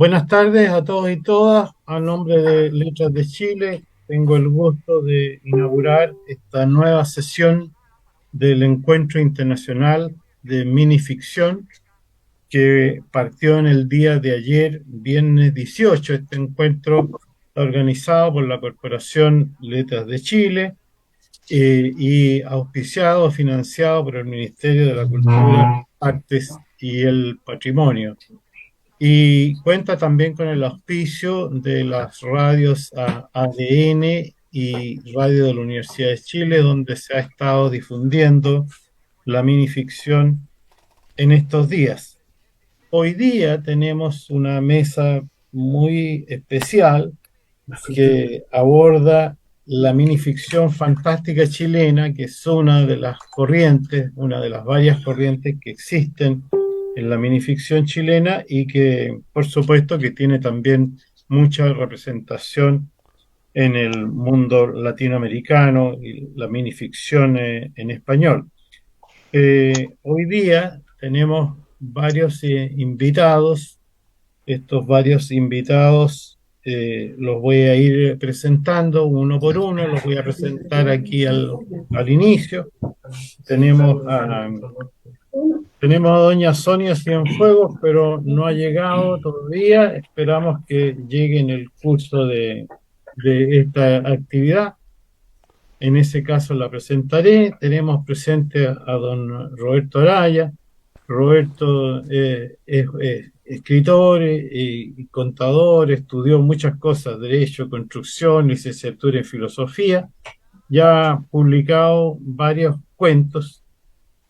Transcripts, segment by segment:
Buenas tardes a todos y todas. A nombre de Letras de Chile, tengo el gusto de inaugurar esta nueva sesión del Encuentro Internacional de Minificción que partió en el día de ayer, viernes 18. Este encuentro está organizado por la Corporación Letras de Chile y auspiciado, financiado por el Ministerio de la Cultura, Artes y el Patrimonio. Y cuenta también con el auspicio de las radios ADN y Radio de la Universidad de Chile, donde se ha estado difundiendo la minificción en estos días. Hoy día tenemos una mesa muy especial que aborda la minificción fantástica chilena, que es una de las corrientes, una de las varias corrientes que existen en la minificción chilena y que, por supuesto, que tiene también mucha representación en el mundo latinoamericano y la minificción en español. Hoy día tenemos varios invitados. Estos varios invitados los voy a ir presentando uno por uno, los voy a presentar aquí al inicio. Tenemos a, tenemos a doña Sonia Cienfuegos, pero no ha llegado todavía. Esperamos que llegue en el curso de esta actividad. En ese caso la presentaré. Tenemos presente a don Roberto Araya. Roberto es escritor y contador, estudió muchas cosas, derecho, construcción, licenciatura en filosofía. Ya ha publicado varios cuentos,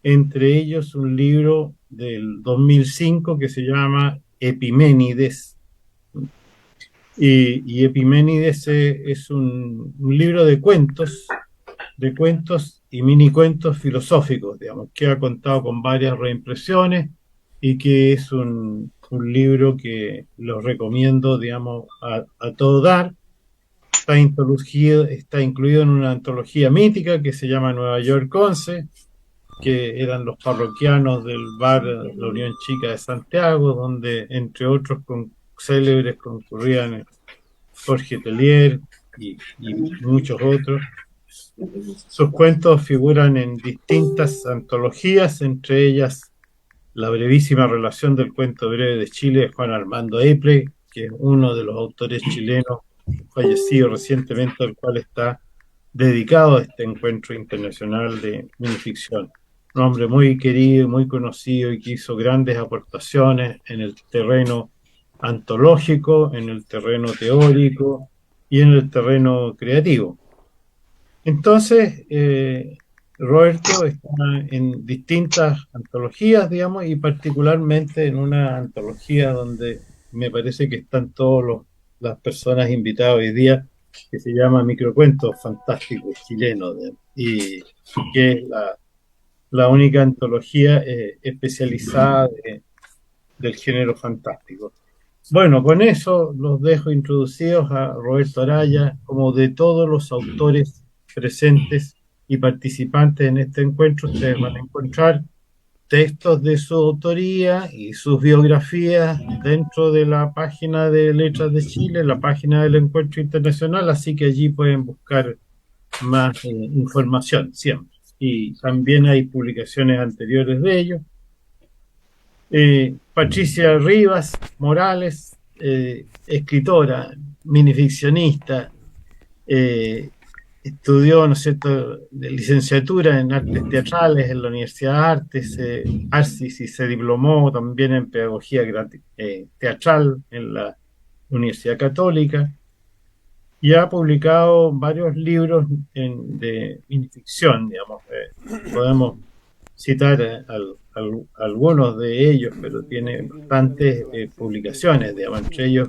entre ellos un libro del 2005 que se llama Epiménides. Y Epiménides es un libro de cuentos y mini cuentos filosóficos, digamos, que ha contado con varias reimpresiones y que es un libro que lo recomiendo, digamos, a todo dar. Está incluido en una antología mítica que se llama Nueva York 11, que eran los parroquianos del bar La Unión Chica de Santiago, donde entre otros célebres concurrían Jorge Tellier y muchos otros. Sus cuentos figuran en distintas antologías, entre ellas La brevísima relación del cuento breve de Chile de Juan Armando Eple, que es uno de los autores chilenos fallecido recientemente, al cual está dedicado a este encuentro internacional de minificción. Un hombre muy querido, muy conocido y que hizo grandes aportaciones en el terreno antológico, en el terreno teórico y en el terreno creativo. Entonces, Roberto está en distintas antologías, digamos, y particularmente en una antología donde me parece que están todas las personas invitadas hoy día, que se llama Microcuentos Fantásticos Chilenos, y que es la única antología especializada del género fantástico. Bueno, con eso los dejo introducidos a Roberto Araya, como de todos los autores presentes y participantes en este encuentro. Ustedes van a encontrar textos de su autoría y sus biografías dentro de la página de Letras de Chile, la página del Encuentro Internacional, así que allí pueden buscar más información siempre. Y también hay publicaciones anteriores de ellos. Patricia Rivas Morales, escritora, minificcionista, eh, estudió, ¿no es cierto?, de licenciatura en artes teatrales en la Universidad de Artes, Arcis, y se diplomó también en pedagogía teatral en la Universidad Católica y ha publicado varios libros de minificción, digamos. Podemos citar algunos de ellos, pero tiene bastantes publicaciones, digamos, entre ellos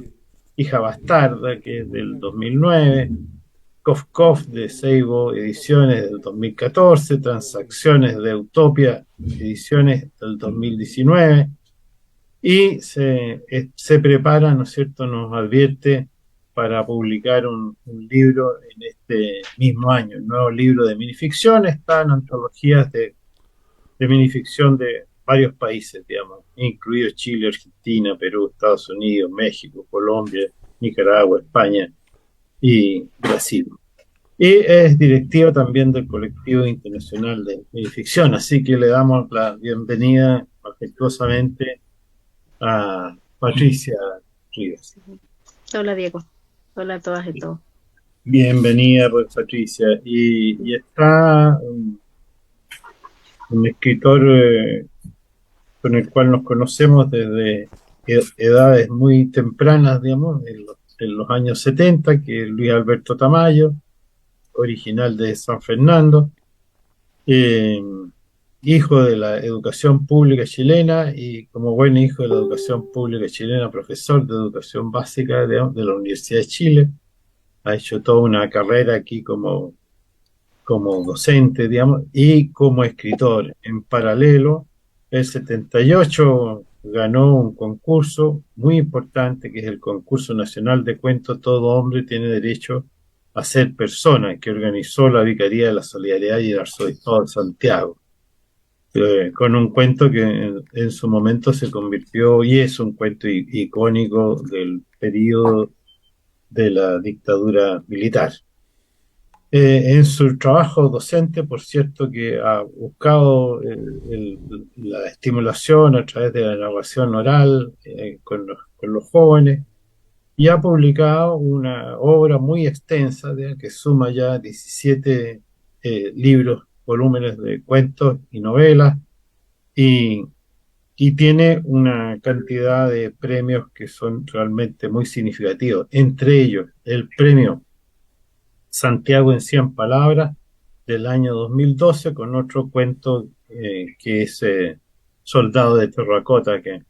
Hija Bastarda, que es del 2009, Cof Cof de Seibo Ediciones del 2014, Transacciones de Utopia Ediciones del 2019, y se prepara, ¿no es cierto?, nos advierte para publicar un libro en este mismo año, un nuevo libro de minificción. Están antologías de minificción varios países, digamos, incluidos Chile, Argentina, Perú, Estados Unidos, México, Colombia, Nicaragua, España y Brasil. Y es directiva también del colectivo internacional de ficción, así que le damos la bienvenida afectuosamente a Patricia Rivas. Hola Diego, hola a todas y todos. Bienvenida, pues, Patricia. Y está un escritor con el cual nos conocemos desde edades muy tempranas, digamos, en los años 70, que es Luis Alberto Tamayo, original de San Fernando, eh, hijo de la educación pública chilena y como buen hijo de la educación pública chilena, profesor de educación básica de la Universidad de Chile. Ha hecho toda una carrera aquí como docente, digamos, y como escritor. En paralelo, el 78 ganó un concurso muy importante, que es el Concurso Nacional de Cuentos Todo Hombre Tiene Derecho a Ser Persona, que organizó la Vicaría de la Solidaridad y el Arzobispado de Santiago, con un cuento que en su momento se convirtió y es un cuento icónico del periodo de la dictadura militar. En su trabajo docente, por cierto, que ha buscado la estimulación a través de la narración oral con los jóvenes y ha publicado una obra muy extensa que suma ya 17 libros, volúmenes de cuentos y novelas y, y tiene una cantidad de premios que son realmente muy significativos. Entre ellos, el premio Santiago en 100 palabras del año 2012 con otro cuento que es Soldado de Terracota, que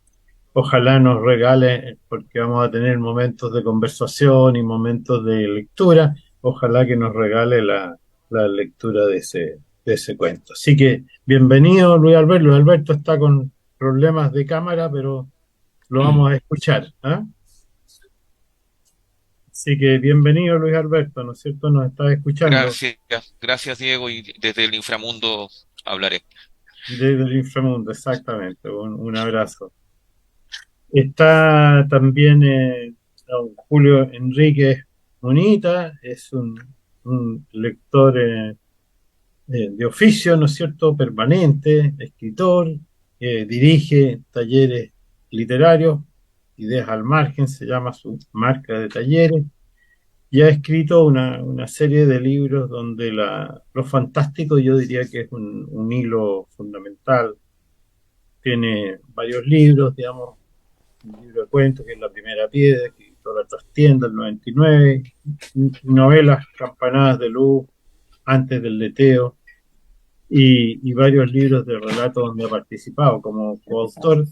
ojalá nos regale, porque vamos a tener momentos de conversación y momentos de lectura, ojalá que nos regale la lectura de ese cuento. Así que bienvenido Luis Alberto. Luis Alberto está con problemas de cámara, pero lo vamos a escuchar. ¿Ah? Así que bienvenido Luis Alberto, ¿no es cierto? Nos está escuchando. Gracias, gracias Diego, y desde el inframundo hablaré. Desde el inframundo, exactamente. Un abrazo. Está también don Julio Enríquez Munita, es un lector de oficio, ¿no es cierto?, permanente, escritor, dirige talleres literarios, Ideas al Margen, se llama su marca de talleres, y ha escrito una serie de libros donde lo fantástico yo diría que es un hilo fundamental. Tiene varios libros, digamos, un libro de cuentos que es La Primera Piedra, que editó La Trastienda, el 99, novelas Campanadas de Luz, Antes del Leteo, y varios libros de relatos donde ha participado como coautor.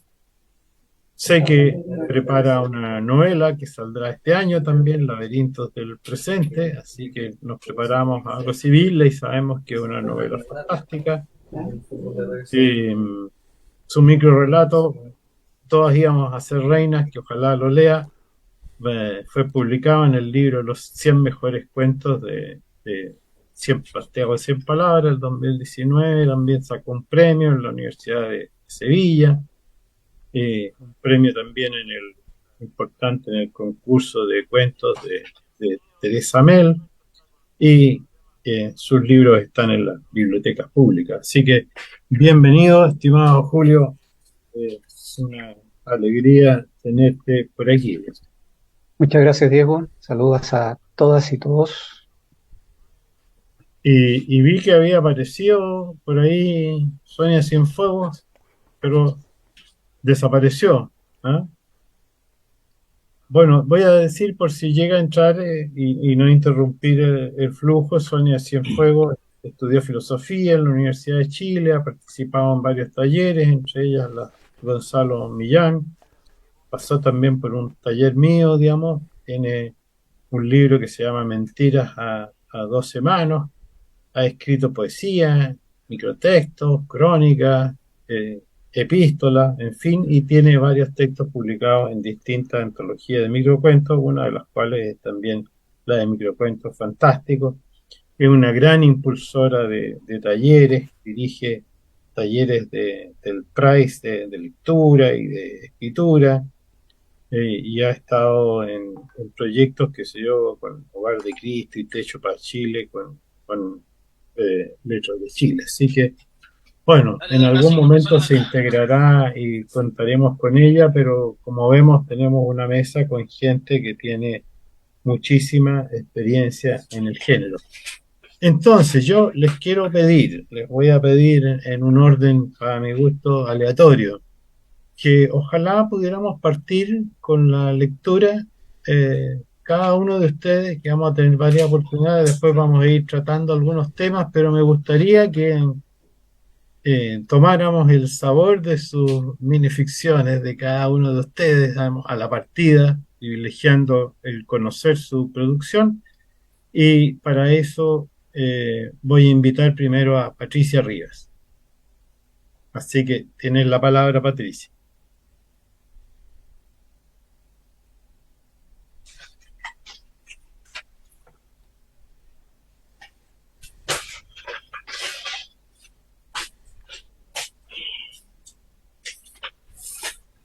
Sé que prepara una novela que saldrá este año también, Laberintos del Presente, así que nos preparamos a recibirla y sabemos que es una novela fantástica. Eh, Su microrelato, Todas íbamos a ser reinas, que ojalá lo lea, fue publicado en el libro Los 100 mejores cuentos de 100, Santiago de 100 palabras, el 2019, también sacó un premio en la Universidad de Sevilla, un premio también importante en el concurso de cuentos de Teresa Mel, y sus libros están en las bibliotecas públicas. Así que bienvenido, estimado Julio, es una alegría tenerte por aquí. Muchas gracias, Diego. Saludos a todas y todos. Y vi que había aparecido por ahí Sonia Cienfuegos, pero desapareció. ¿Ah? Bueno, voy a decir por si llega a entrar y no interrumpir el flujo. Sonia Cienfuegos estudió filosofía en la Universidad de Chile, ha participado en varios talleres, entre ellas la Gonzalo Millán. Pasó también por un taller mío, digamos. Tiene un libro que se llama Mentiras a 12 manos. Ha escrito poesía, microtextos, crónicas, epístolas, en fin, y tiene varios textos publicados en distintas antologías de microcuentos, una de las cuales es también la de microcuentos fantásticos. Es una gran impulsora de talleres, dirige talleres del Price de lectura y de escritura, y ha estado en proyectos, que sé yo, con Hogar de Cristo y Techo para Chile, con Letras de Chile. Así que, bueno, Dale, en don algún Ignacio, momento se saludos. integrará y contaremos con ella, pero como vemos, tenemos una mesa con gente que tiene muchísima experiencia en el género. Entonces, yo les voy a pedir en un orden, para mi gusto, aleatorio, que ojalá pudiéramos partir con la lectura, cada uno de ustedes, que vamos a tener varias oportunidades, después vamos a ir tratando algunos temas, pero me gustaría que tomáramos el sabor de sus minificciones de cada uno de ustedes a la partida, privilegiando el conocer su producción, y para eso voy a invitar primero a Patricia Rivas. Así que tienes la palabra, Patricia.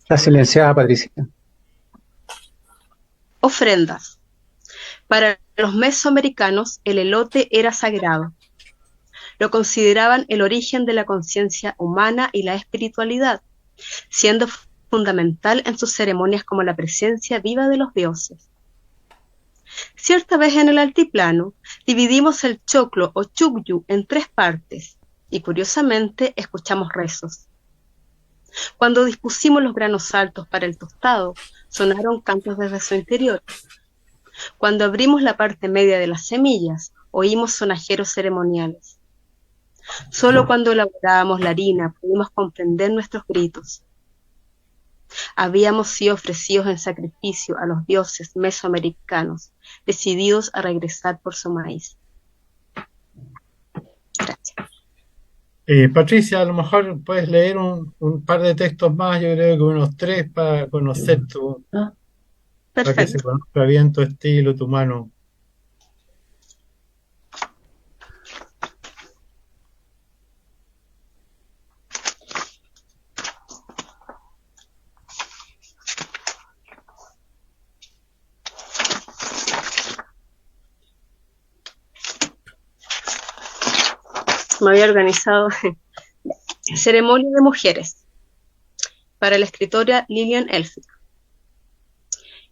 Está silenciada, Patricia. Ofrendas. Para los mesoamericanos, el elote era sagrado. Lo consideraban el origen de la conciencia humana y la espiritualidad, siendo fundamental en sus ceremonias como la presencia viva de los dioses. Cierta vez en el altiplano, dividimos el choclo o chugyu en 3 partes, y curiosamente escuchamos rezos. Cuando dispusimos los granos altos para el tostado, sonaron cantos desde su interior. Cuando abrimos la parte media de las semillas, oímos sonajeros ceremoniales. Solo cuando elaborábamos la harina pudimos comprender nuestros gritos. Habíamos sido ofrecidos en sacrificio a los dioses mesoamericanos, decididos a regresar por su maíz. Gracias. Patricia, a lo mejor puedes leer un par de textos más, yo creo que unos 3, para conocer para que se Perfecto. conozca bien tu estilo, tu mano. Me había organizado. Ceremonia de mujeres, para la escritora Lillian Elphick.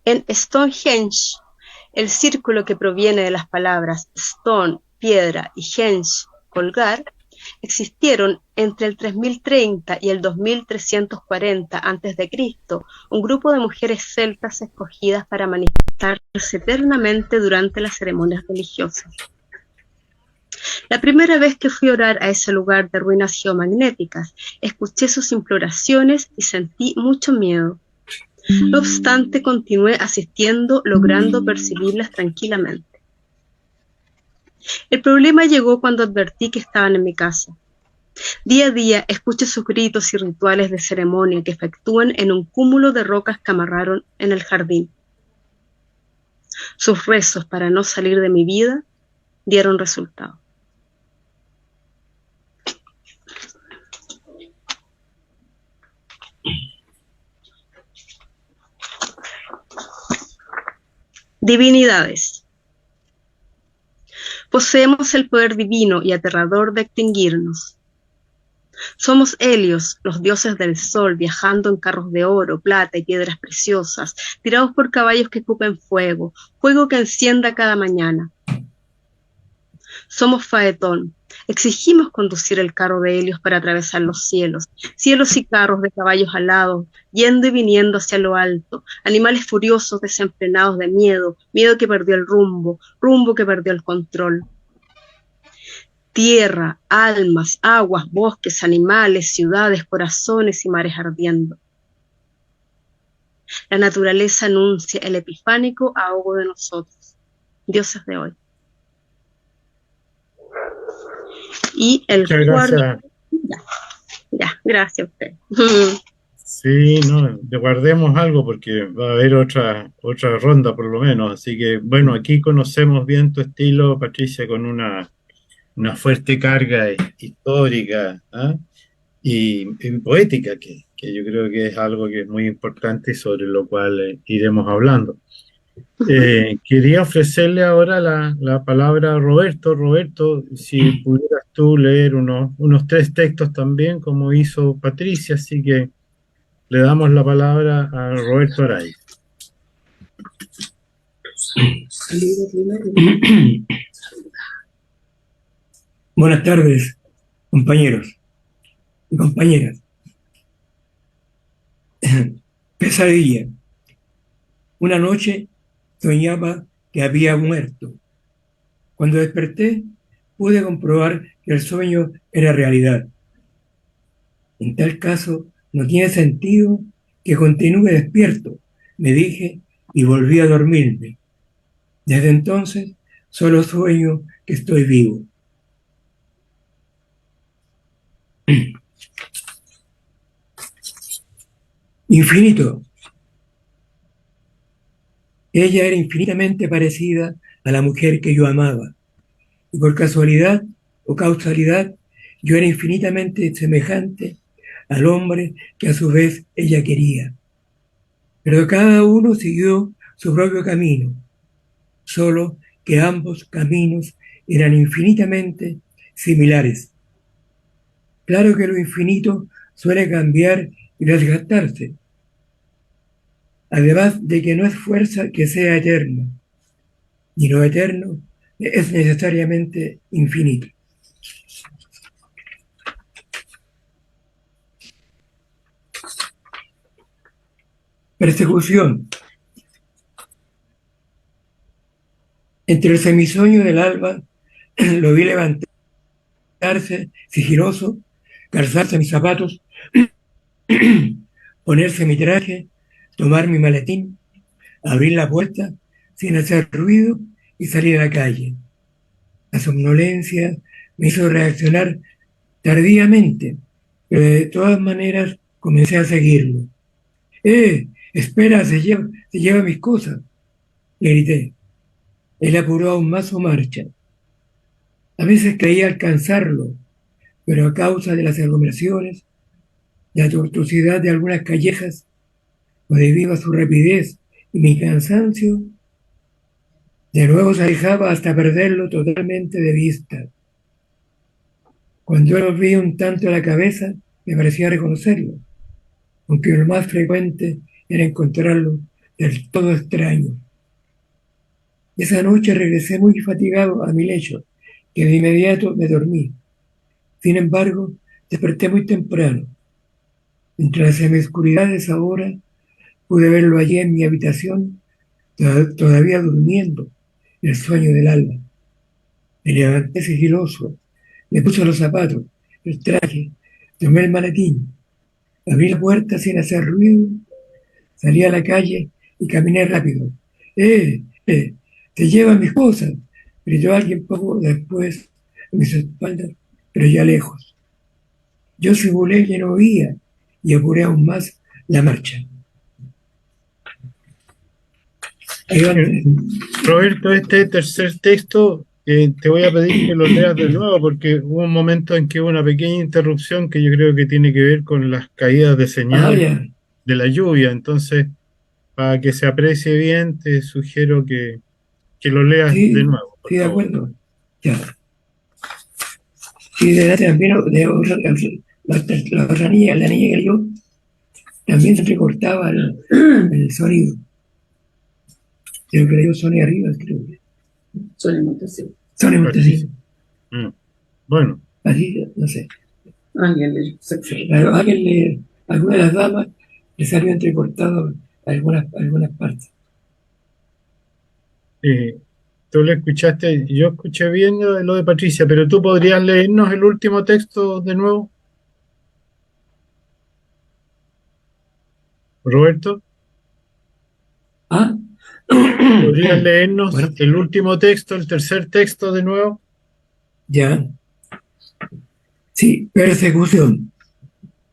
En Stonehenge, el círculo que proviene de las palabras stone, piedra, y henge, colgar, existieron entre el 3030 y el 2340 a.C. un grupo de mujeres celtas escogidas para manifestarse eternamente durante las ceremonias religiosas. La primera vez que fui a orar a ese lugar de ruinas geomagnéticas, escuché sus imploraciones y sentí mucho miedo. No obstante, continué asistiendo, logrando percibirlas tranquilamente. El problema llegó cuando advertí que estaban en mi casa. Día a día escucho sus gritos y rituales de ceremonia que efectúan en un cúmulo de rocas que amarraron en el jardín. Sus rezos para no salir de mi vida dieron resultado. Divinidades. Poseemos el poder divino y aterrador de extinguirnos. Somos Helios, los dioses del sol, viajando en carros de oro, plata y piedras preciosas, tirados por caballos que escupen fuego, fuego que encienda cada mañana. Somos Faetón, exigimos conducir el carro de Helios para atravesar los cielos, cielos y carros de caballos alados, yendo y viniendo hacia lo alto, animales furiosos desenfrenados de miedo, miedo que perdió el rumbo, rumbo que perdió el control. Tierra, almas, aguas, bosques, animales, ciudades, corazones y mares ardiendo. La naturaleza anuncia el epifánico ahogo de nosotros, dioses de hoy. Y el Muchas cuarto... gracias. Ya, gracias a usted. Sí, no, le guardemos algo porque va a haber otra ronda por lo menos. Así que, bueno, aquí conocemos bien tu estilo, Patricia, con una fuerte carga histórica, ¿ah? y poética, que yo creo que es algo que es muy importante y sobre lo cual iremos hablando. Quería ofrecerle ahora la palabra a Roberto. Roberto, si pudieras tú leer unos tres textos también, como hizo Patricia, así que le damos la palabra a Roberto Araya. Buenas tardes, compañeros y compañeras. Pesadilla. Una noche soñaba que había muerto. Cuando desperté, pude comprobar que el sueño era realidad. En tal caso, no tiene sentido que continúe despierto, me dije y volví a dormirme. Desde entonces, solo sueño que estoy vivo. Infinito. Ella era infinitamente parecida a la mujer que yo amaba. Y por casualidad o causalidad, yo era infinitamente semejante al hombre que a su vez ella quería. Pero cada uno siguió su propio camino, solo que ambos caminos eran infinitamente similares. Claro que lo infinito suele cambiar y desgastarse, además de que no es fuerza que sea eterno, ni lo eterno es necesariamente infinito. Persecución. Entre el semisueño del alba lo vi levantarse sigiloso, calzarse mis zapatos, ponerse mi traje, tomar mi maletín, abrir la puerta sin hacer ruido y salir a la calle. La somnolencia me hizo reaccionar tardíamente, pero de todas maneras comencé a seguirlo. Espera, se lleva mis cosas, le grité. Él apuró aún más su marcha. A veces creía alcanzarlo, pero a causa de las aglomeraciones, de la tortuosidad de algunas callejas, o debido a su rapidez y mi cansancio, de nuevo se alejaba hasta perderlo totalmente de vista. Cuando él volvía un tanto a la cabeza, me parecía reconocerlo, aunque lo más frecuente era encontrarlo del todo extraño. Esa noche regresé muy fatigado a mi lecho, que de inmediato me dormí. Sin embargo, desperté muy temprano. Entre las semioscuridad de esa hora, pude verlo allí en mi habitación, todavía durmiendo, el sueño del alba. Me levanté sigiloso, me puse los zapatos, el traje, tomé el maletín, abrí la puerta sin hacer ruido, salí a la calle y caminé rápido. ¡Te llevan mis cosas! Gritó alguien poco después a mis espaldas, pero ya lejos. Yo simulé que no oía y apuré aún más la marcha. Roberto, este tercer texto te voy a pedir que lo leas de nuevo porque hubo un momento en que hubo una pequeña interrupción que yo creo que tiene que ver con las caídas de señal de la lluvia. Entonces, para que se aprecie bien, te sugiero que lo leas de nuevo, por sí, de favor. acuerdo. Ya. Y también la otra niña, la niña que yo, también se recortaba el sonido. Creo que le dio Sony arriba, creo que. Sony Montesino. Sony Montesino. Bueno. Así, no sé. Alguna de las damas le salió entrecortado algunas partes. Tú lo escuchaste, yo escuché bien lo de Patricia, pero tú podrías leernos el último texto de nuevo, Roberto. ¿Podrías leernos el último texto, el tercer texto de nuevo? Ya. Sí, persecución.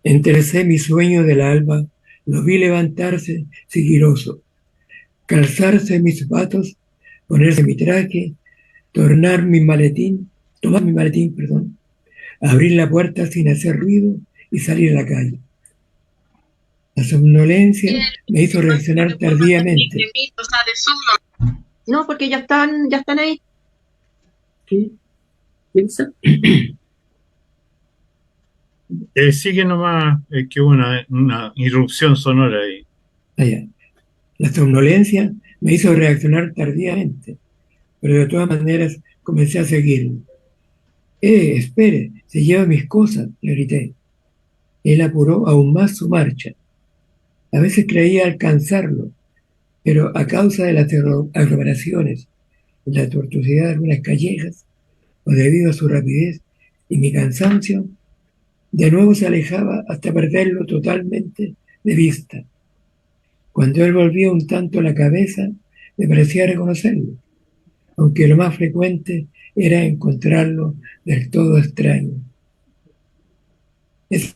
Enterecé mi sueño del alba, lo vi levantarse sigiloso, calzarse mis zapatos, ponerse mi traje, tomar mi maletín, abrir la puerta sin hacer ruido y salir a la calle. La somnolencia me hizo reaccionar tardíamente. No, porque ya están ahí. ¿Qué? ¿Piensa? Sigue nomás, que hubo una irrupción sonora ahí. Allá. La somnolencia me hizo reaccionar tardíamente, pero de todas maneras comencé a seguirlo. Espere, se lleva mis cosas, le grité. Él apuró aún más su marcha. A veces creía alcanzarlo, pero a causa de las aglomeraciones y la tortuosidad de algunas callejas, o debido a su rapidez y mi cansancio, de nuevo se alejaba hasta perderlo totalmente de vista. Cuando él volvía un tanto la cabeza, me parecía reconocerlo, aunque lo más frecuente era encontrarlo del todo extraño. Esa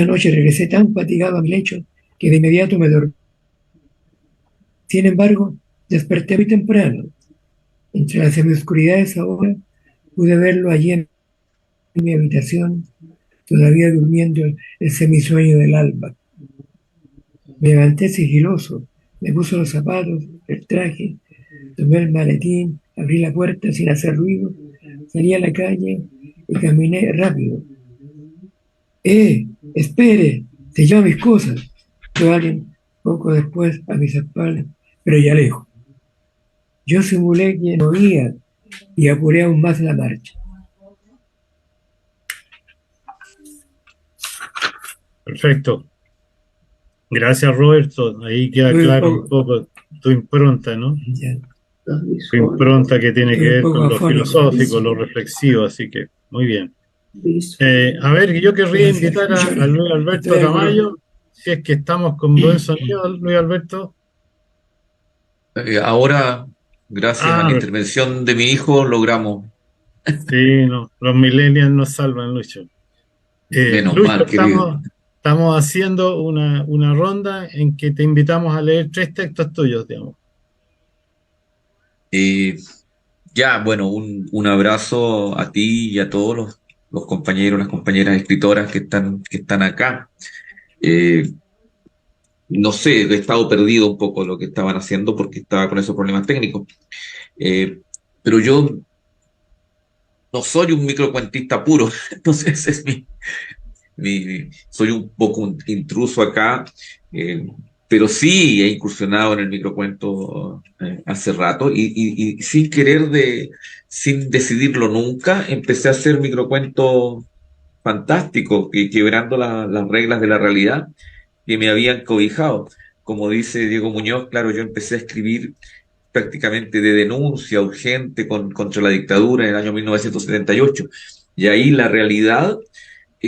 noche regresé tan fatigado a mi lecho que de inmediato me dormí. Sin embargo, desperté muy temprano. Entre la semioscuridad de esa hora, pude verlo allí en mi habitación, todavía durmiendo el semisueño del alba. Me levanté sigiloso, me puse los zapatos, el traje, tomé el maletín, abrí la puerta sin hacer ruido, salí a la calle y caminé rápido. Espere, se lleva mis cosas. Gritó alguien poco después a mis espaldas, pero ya lejos. Yo simulé que no oía y apuré aún más la marcha. Perfecto. Gracias, Roberto. Ahí queda claro un poco tu impronta, ¿no? Ya. Tu impronta que tiene que ver con lo afónico. filosófico, lo reflexivo, así que muy bien. A ver, yo querría invitar a Luis Alberto Tamayo, si es que estamos con buen sonido, Luis Alberto. Ahora, gracias a la intervención de mi hijo, logramos. Sí, no, los millennials nos salvan, Lucho. Menos Lucho, mal, querido. estamos haciendo una ronda en que te invitamos a leer 3 textos tuyos, digamos. Bueno, un abrazo a ti y a todos los compañeros, las compañeras escritoras que están acá. No sé, he estado perdido un poco lo que estaban haciendo porque estaba con esos problemas técnicos. Pero yo no soy un microcuentista puro, entonces soy un poco un intruso acá, pero sí he incursionado en el microcuento hace rato y sin sin decidirlo nunca, empecé a hacer microcuentos fantásticos, quebrando las reglas de la realidad que me habían cobijado. Como dice Diego Muñoz, claro, yo empecé a escribir prácticamente de denuncia urgente contra la dictadura en el año 1978. Y ahí la realidad,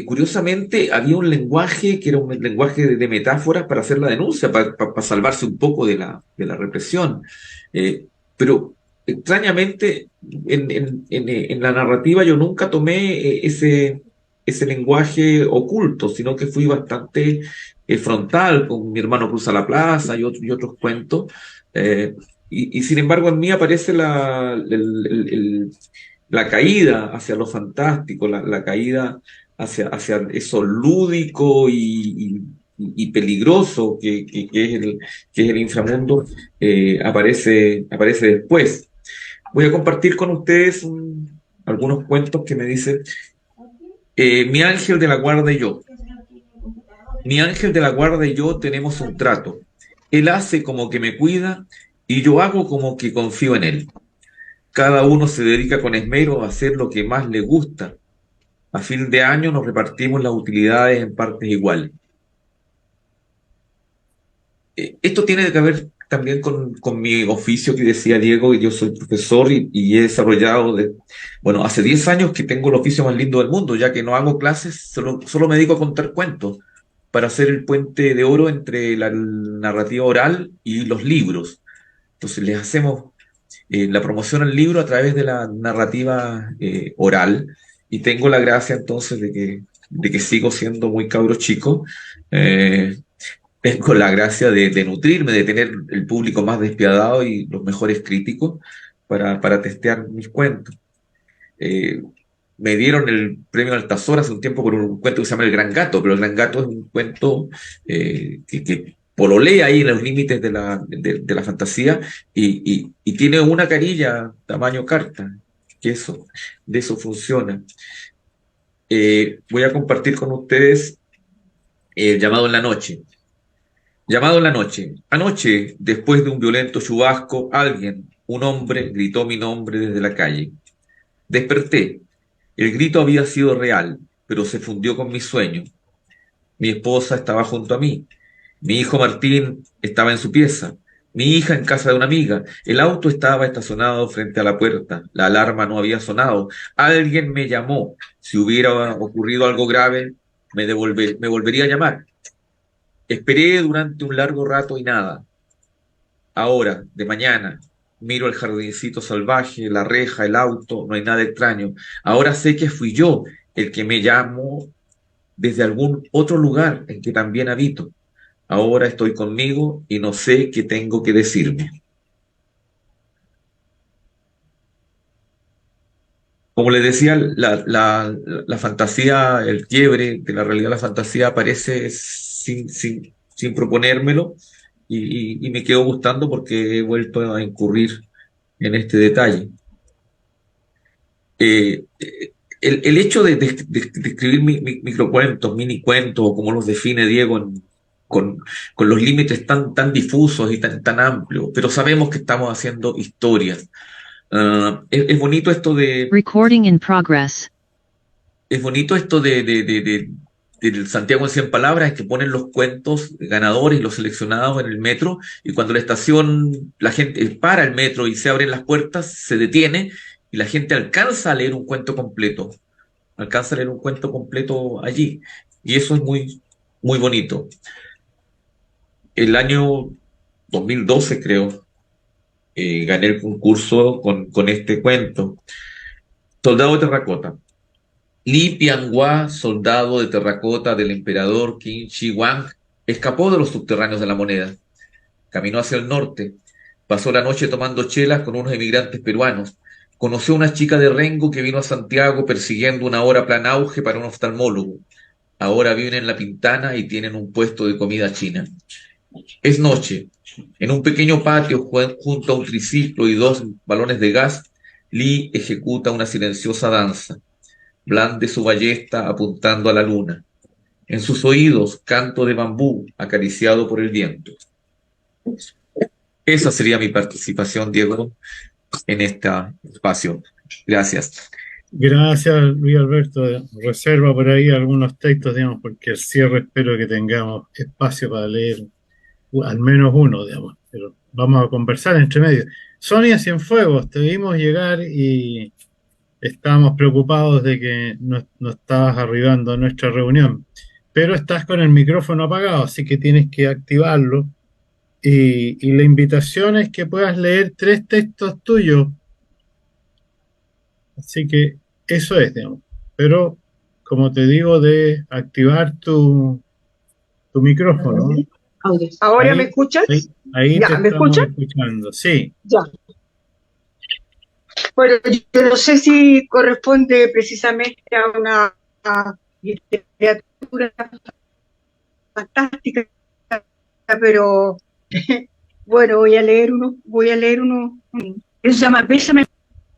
curiosamente, había un lenguaje que era un lenguaje de metáforas para hacer la denuncia, para salvarse un poco de la represión. Pero extrañamente, en la narrativa yo nunca tomé ese lenguaje oculto, sino que fui bastante frontal con Mi hermano cruza la plaza y otros cuentos. Y sin embargo en mí aparece la caída hacia lo fantástico, la caída hacia eso lúdico y peligroso que es el inframundo, aparece después. Voy a compartir con ustedes algunos cuentos que me dicen mi ángel de la guarda y yo. Mi ángel de la guarda y yo tenemos un trato. Él hace como que me cuida y yo hago como que confío en él. Cada uno se dedica con esmero a hacer lo que más le gusta. A fin de año nos repartimos las utilidades en partes iguales. Esto tiene que ver también con mi oficio que decía Diego, y yo soy profesor y he desarrollado, hace 10 años que tengo el oficio más lindo del mundo, ya que no hago clases, solo me dedico a contar cuentos para hacer el puente de oro entre la narrativa oral y los libros. Entonces les hacemos la promoción al libro a través de la narrativa oral, y tengo la gracia entonces de que sigo siendo muy cabro chico. Tengo la gracia de nutrirme, de tener el público más despiadado y los mejores críticos para testear mis cuentos. me dieron el premio Altazor hace un tiempo por un cuento que se llama El Gran Gato, pero El Gran Gato es un cuento que pololea ahí en los límites de la fantasía y tiene una carilla tamaño carta, que eso, de eso funciona. Voy a compartir con ustedes Llamado en la noche. Llamado en la noche. Anoche, después de un violento chubasco, alguien, un hombre, gritó mi nombre desde la calle. Desperté. El grito había sido real, pero se fundió con mi sueño. Mi esposa estaba junto a mí. Mi hijo Martín estaba en su pieza. Mi hija en casa de una amiga. El auto estaba estacionado frente a la puerta. La alarma no había sonado. Alguien me llamó. Si hubiera ocurrido algo grave, me volvería a llamar. Esperé durante un largo rato y nada. Ahora, de mañana, miro el jardincito salvaje, la reja, el auto, no hay nada extraño. Ahora sé que fui yo el que me llamó desde algún otro lugar en que también habito. Ahora estoy conmigo y no sé qué tengo que decirme. Como les decía, la fantasía, el quiebre de la realidad, la fantasía aparece sin proponérmelo y me quedó gustando porque he vuelto a incurrir en este detalle. Eh, el hecho de escribir microcuentos, mini cuentos, o como los define Diego, con los límites tan difusos y tan amplios, pero sabemos que estamos haciendo historias. Es bonito esto de... Recording in progress. Es bonito esto del Santiago en 100 palabras, es que ponen los cuentos ganadores y los seleccionados en el metro, y cuando la estación, la gente para el metro y se abren las puertas, se detiene y la gente alcanza a leer un cuento completo, alcanza a leer un cuento completo allí, y eso es muy bonito. El año 2012, creo, gané el concurso con este cuento, Soldado de Terracota. Li Pianghua, soldado de terracota del emperador Qin Shi Huang, escapó de los subterráneos de la moneda. Caminó hacia el norte. Pasó la noche tomando chelas con unos emigrantes peruanos. Conoció a una chica de Rengo que vino a Santiago persiguiendo una hora plan auge para un oftalmólogo. Ahora viven en La Pintana y tienen un puesto de comida china. Es noche. En un pequeño patio junto a un triciclo y 2 balones de gas, Li ejecuta una silenciosa danza. Blande su ballesta apuntando a la luna. En sus oídos, canto de bambú acariciado por el viento. Esa sería mi participación, Diego, en este espacio. Gracias. Gracias, Luis Alberto. Reserva por ahí algunos textos, digamos, porque al cierre espero que tengamos espacio para leer al menos uno, digamos, pero vamos a conversar entre medio. Sonia Cienfuegos, te vimos llegar y estábamos preocupados de que no estabas arribando a nuestra reunión, pero estás con el micrófono apagado, así que tienes que activarlo. Y la invitación es que puedas leer 3 textos tuyos. Así que eso es, digamos. Pero, como te digo, de activar tu micrófono. ¿Ahora Ahí, me escuchas? ahí Ya, te ¿me estamos escuchan? escuchando, sí. Ya. Bueno, yo no sé si corresponde precisamente a una literatura fantástica, pero bueno, voy a leer uno. Eso se llama Bésame.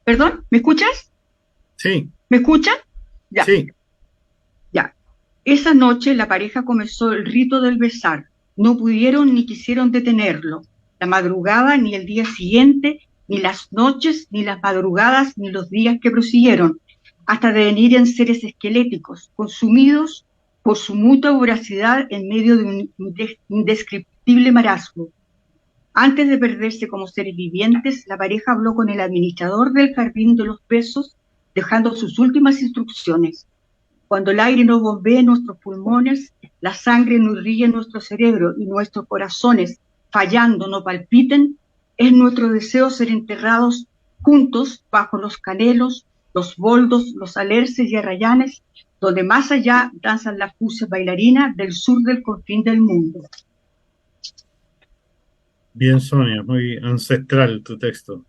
Perdón, ¿me escuchas? Sí, ¿Me escuchan? Ya, sí. ya. Esa noche la pareja comenzó el rito del besar. No pudieron ni quisieron detenerlo. La madrugada, ni el día siguiente, ni las noches, ni las madrugadas, ni los días que prosiguieron, hasta devenir en seres esqueléticos, consumidos por su mutua voracidad en medio de un indescriptible marasmo. Antes de perderse como seres vivientes, la pareja habló con el administrador del jardín de los besos, dejando sus últimas instrucciones. Cuando el aire no bombee en nuestros pulmones, la sangre no irrigue en nuestro cerebro y nuestros corazones, fallando, no palpiten, es nuestro deseo ser enterrados juntos bajo los canelos, los boldos, los alerces y arrayanes, donde más allá danzan las fusias bailarinas del sur del confín del mundo. Bien, Sonia, muy ancestral tu texto.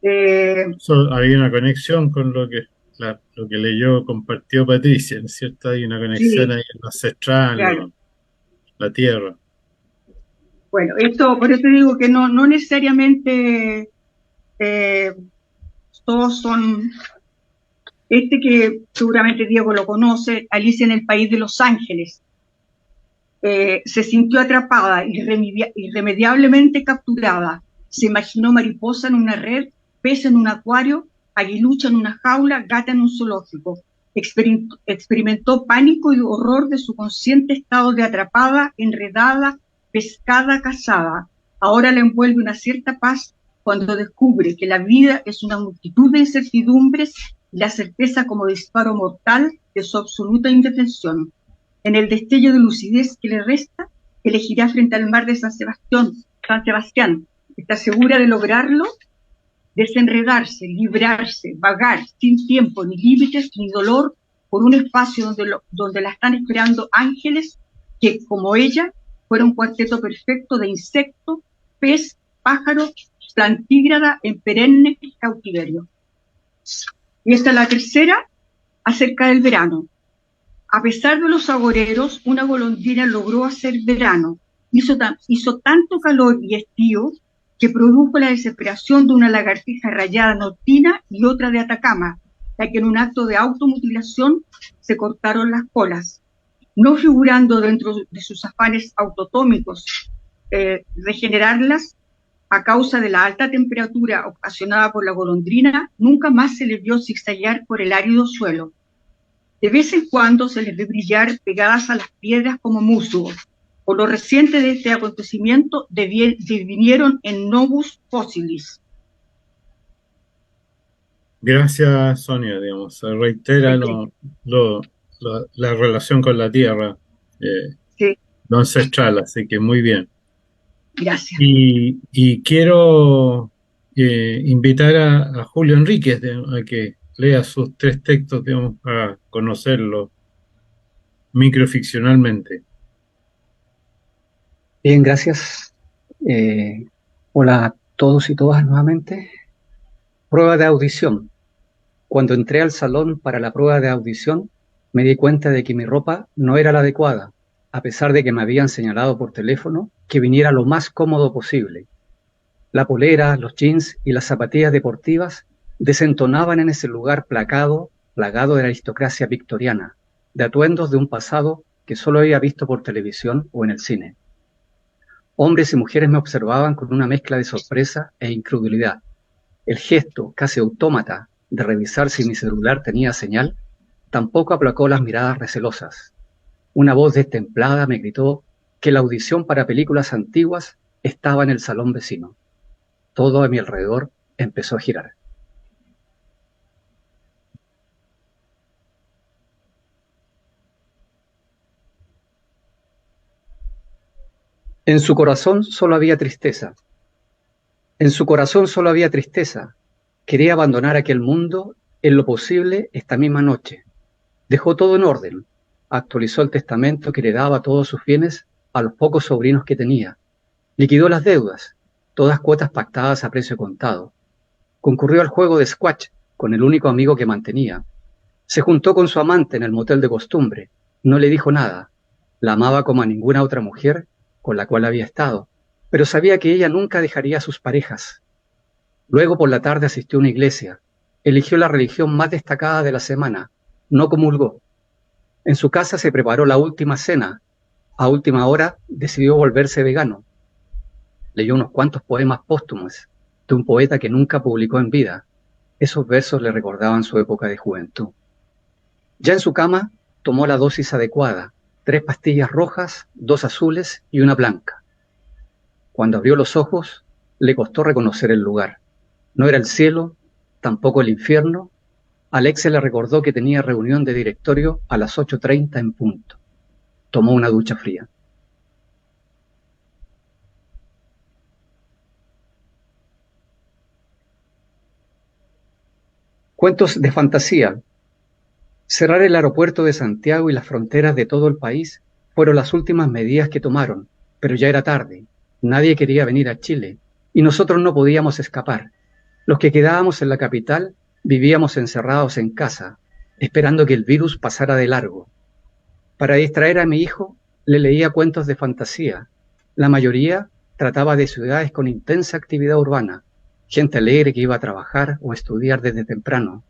Eh, Hay una conexión con lo que lo que leyó, compartió Patricia, ¿no es cierto? Hay una conexión Sí, ahí en lo ancestral, claro. la tierra. Bueno, esto, por eso digo que no necesariamente todos son, que seguramente Diego lo conoce, Alicia en el País de los Ángeles. Se sintió atrapada, irremediablemente capturada. Se imaginó mariposa en una red, pez en un acuario, aguilucha en una jaula, gata en un zoológico. Experimentó pánico y horror de su consciente estado de atrapada, enredada, pescada, cazada. Ahora la envuelve una cierta paz cuando descubre que la vida es una multitud de incertidumbres y la certeza como disparo mortal de su absoluta indefensión. En el destello de lucidez que le resta, elegirá frente al mar de San Sebastián. Está segura de lograrlo, desenredarse, librarse, vagar sin tiempo, ni límites, ni dolor, por un espacio donde la están esperando ángeles que, como ella, fuera un cuarteto perfecto de insecto, pez, pájaro, plantígrada en perenne cautiverio. Y esta es la tercera, acerca del verano. A pesar de los agoreros, una golondrina logró hacer verano. Hizo tanto calor y estío que produjo la desesperación de una lagartija rayada nortina y otra de Atacama, ya que en un acto de automutilación se cortaron las colas. No figurando dentro de sus afanes autotómicos regenerarlas, a causa de la alta temperatura ocasionada por la golondrina, nunca más se les vio zigzaguear por el árido suelo. De vez en cuando se les ve brillar pegadas a las piedras como musgos. Por lo reciente de este acontecimiento devinieron en novus fossilis. Gracias, Sonia, digamos, se reitera la relación con la tierra, Sí, lo ancestral, así que muy bien. gracias. Y quiero invitar a Julio Enríquez a que lea sus 3 textos, digamos, para conocerlo microficcionalmente. Bien, gracias. Hola a todos y todas nuevamente. Prueba de audición. Cuando entré al salón para la prueba de audición, me di cuenta de que mi ropa no era la adecuada, a pesar de que me habían señalado por teléfono que viniera lo más cómodo posible. La polera, los jeans y las zapatillas deportivas desentonaban en ese lugar plagado de la aristocracia victoriana, de atuendos de un pasado que solo había visto por televisión o en el cine. Hombres y mujeres me observaban con una mezcla de sorpresa e incredulidad. El gesto, casi autómata, de revisar si mi celular tenía señal, tampoco aplacó las miradas recelosas. Una voz destemplada me gritó que la audición para películas antiguas estaba en el salón vecino. Todo a mi alrededor empezó a girar. En su corazón solo había tristeza. En su corazón solo había tristeza. Quería abandonar aquel mundo en lo posible esta misma noche. Dejó todo en orden. Actualizó el testamento que le daba todos sus bienes a los pocos sobrinos que tenía. Liquidó las deudas, todas cuotas pactadas a precio contado. Concurrió al juego de squash con el único amigo que mantenía. Se juntó con su amante en el motel de costumbre. No le dijo nada. La amaba como a ninguna otra mujer con la cual había estado, pero sabía que ella nunca dejaría a sus parejas. Luego por la tarde asistió a una iglesia. Eligió la religión más destacada de la semana. No comulgó. En su casa se preparó la última cena. A última hora decidió volverse vegano. Leyó unos cuantos poemas póstumos de un poeta que nunca publicó en vida. Esos versos le recordaban su época de juventud. Ya en su cama tomó la dosis adecuada, 3 pastillas rojas, 2 azules y una blanca. Cuando abrió los ojos, le costó reconocer el lugar. No era el cielo, tampoco el infierno. Alexia le recordó que tenía reunión de directorio a las 8:30 en punto. Tomó una ducha fría. Cuentos de fantasía. Cerrar el aeropuerto de Santiago y las fronteras de todo el país fueron las últimas medidas que tomaron, pero ya era tarde. Nadie quería venir a Chile y nosotros no podíamos escapar. Los que quedábamos en la capital Vivíamos encerrados en casa, esperando que el virus pasara de largo. Para distraer a mi hijo, le leía cuentos de fantasía. La mayoría trataba de ciudades con intensa actividad urbana, gente alegre que iba a trabajar o estudiar desde temprano,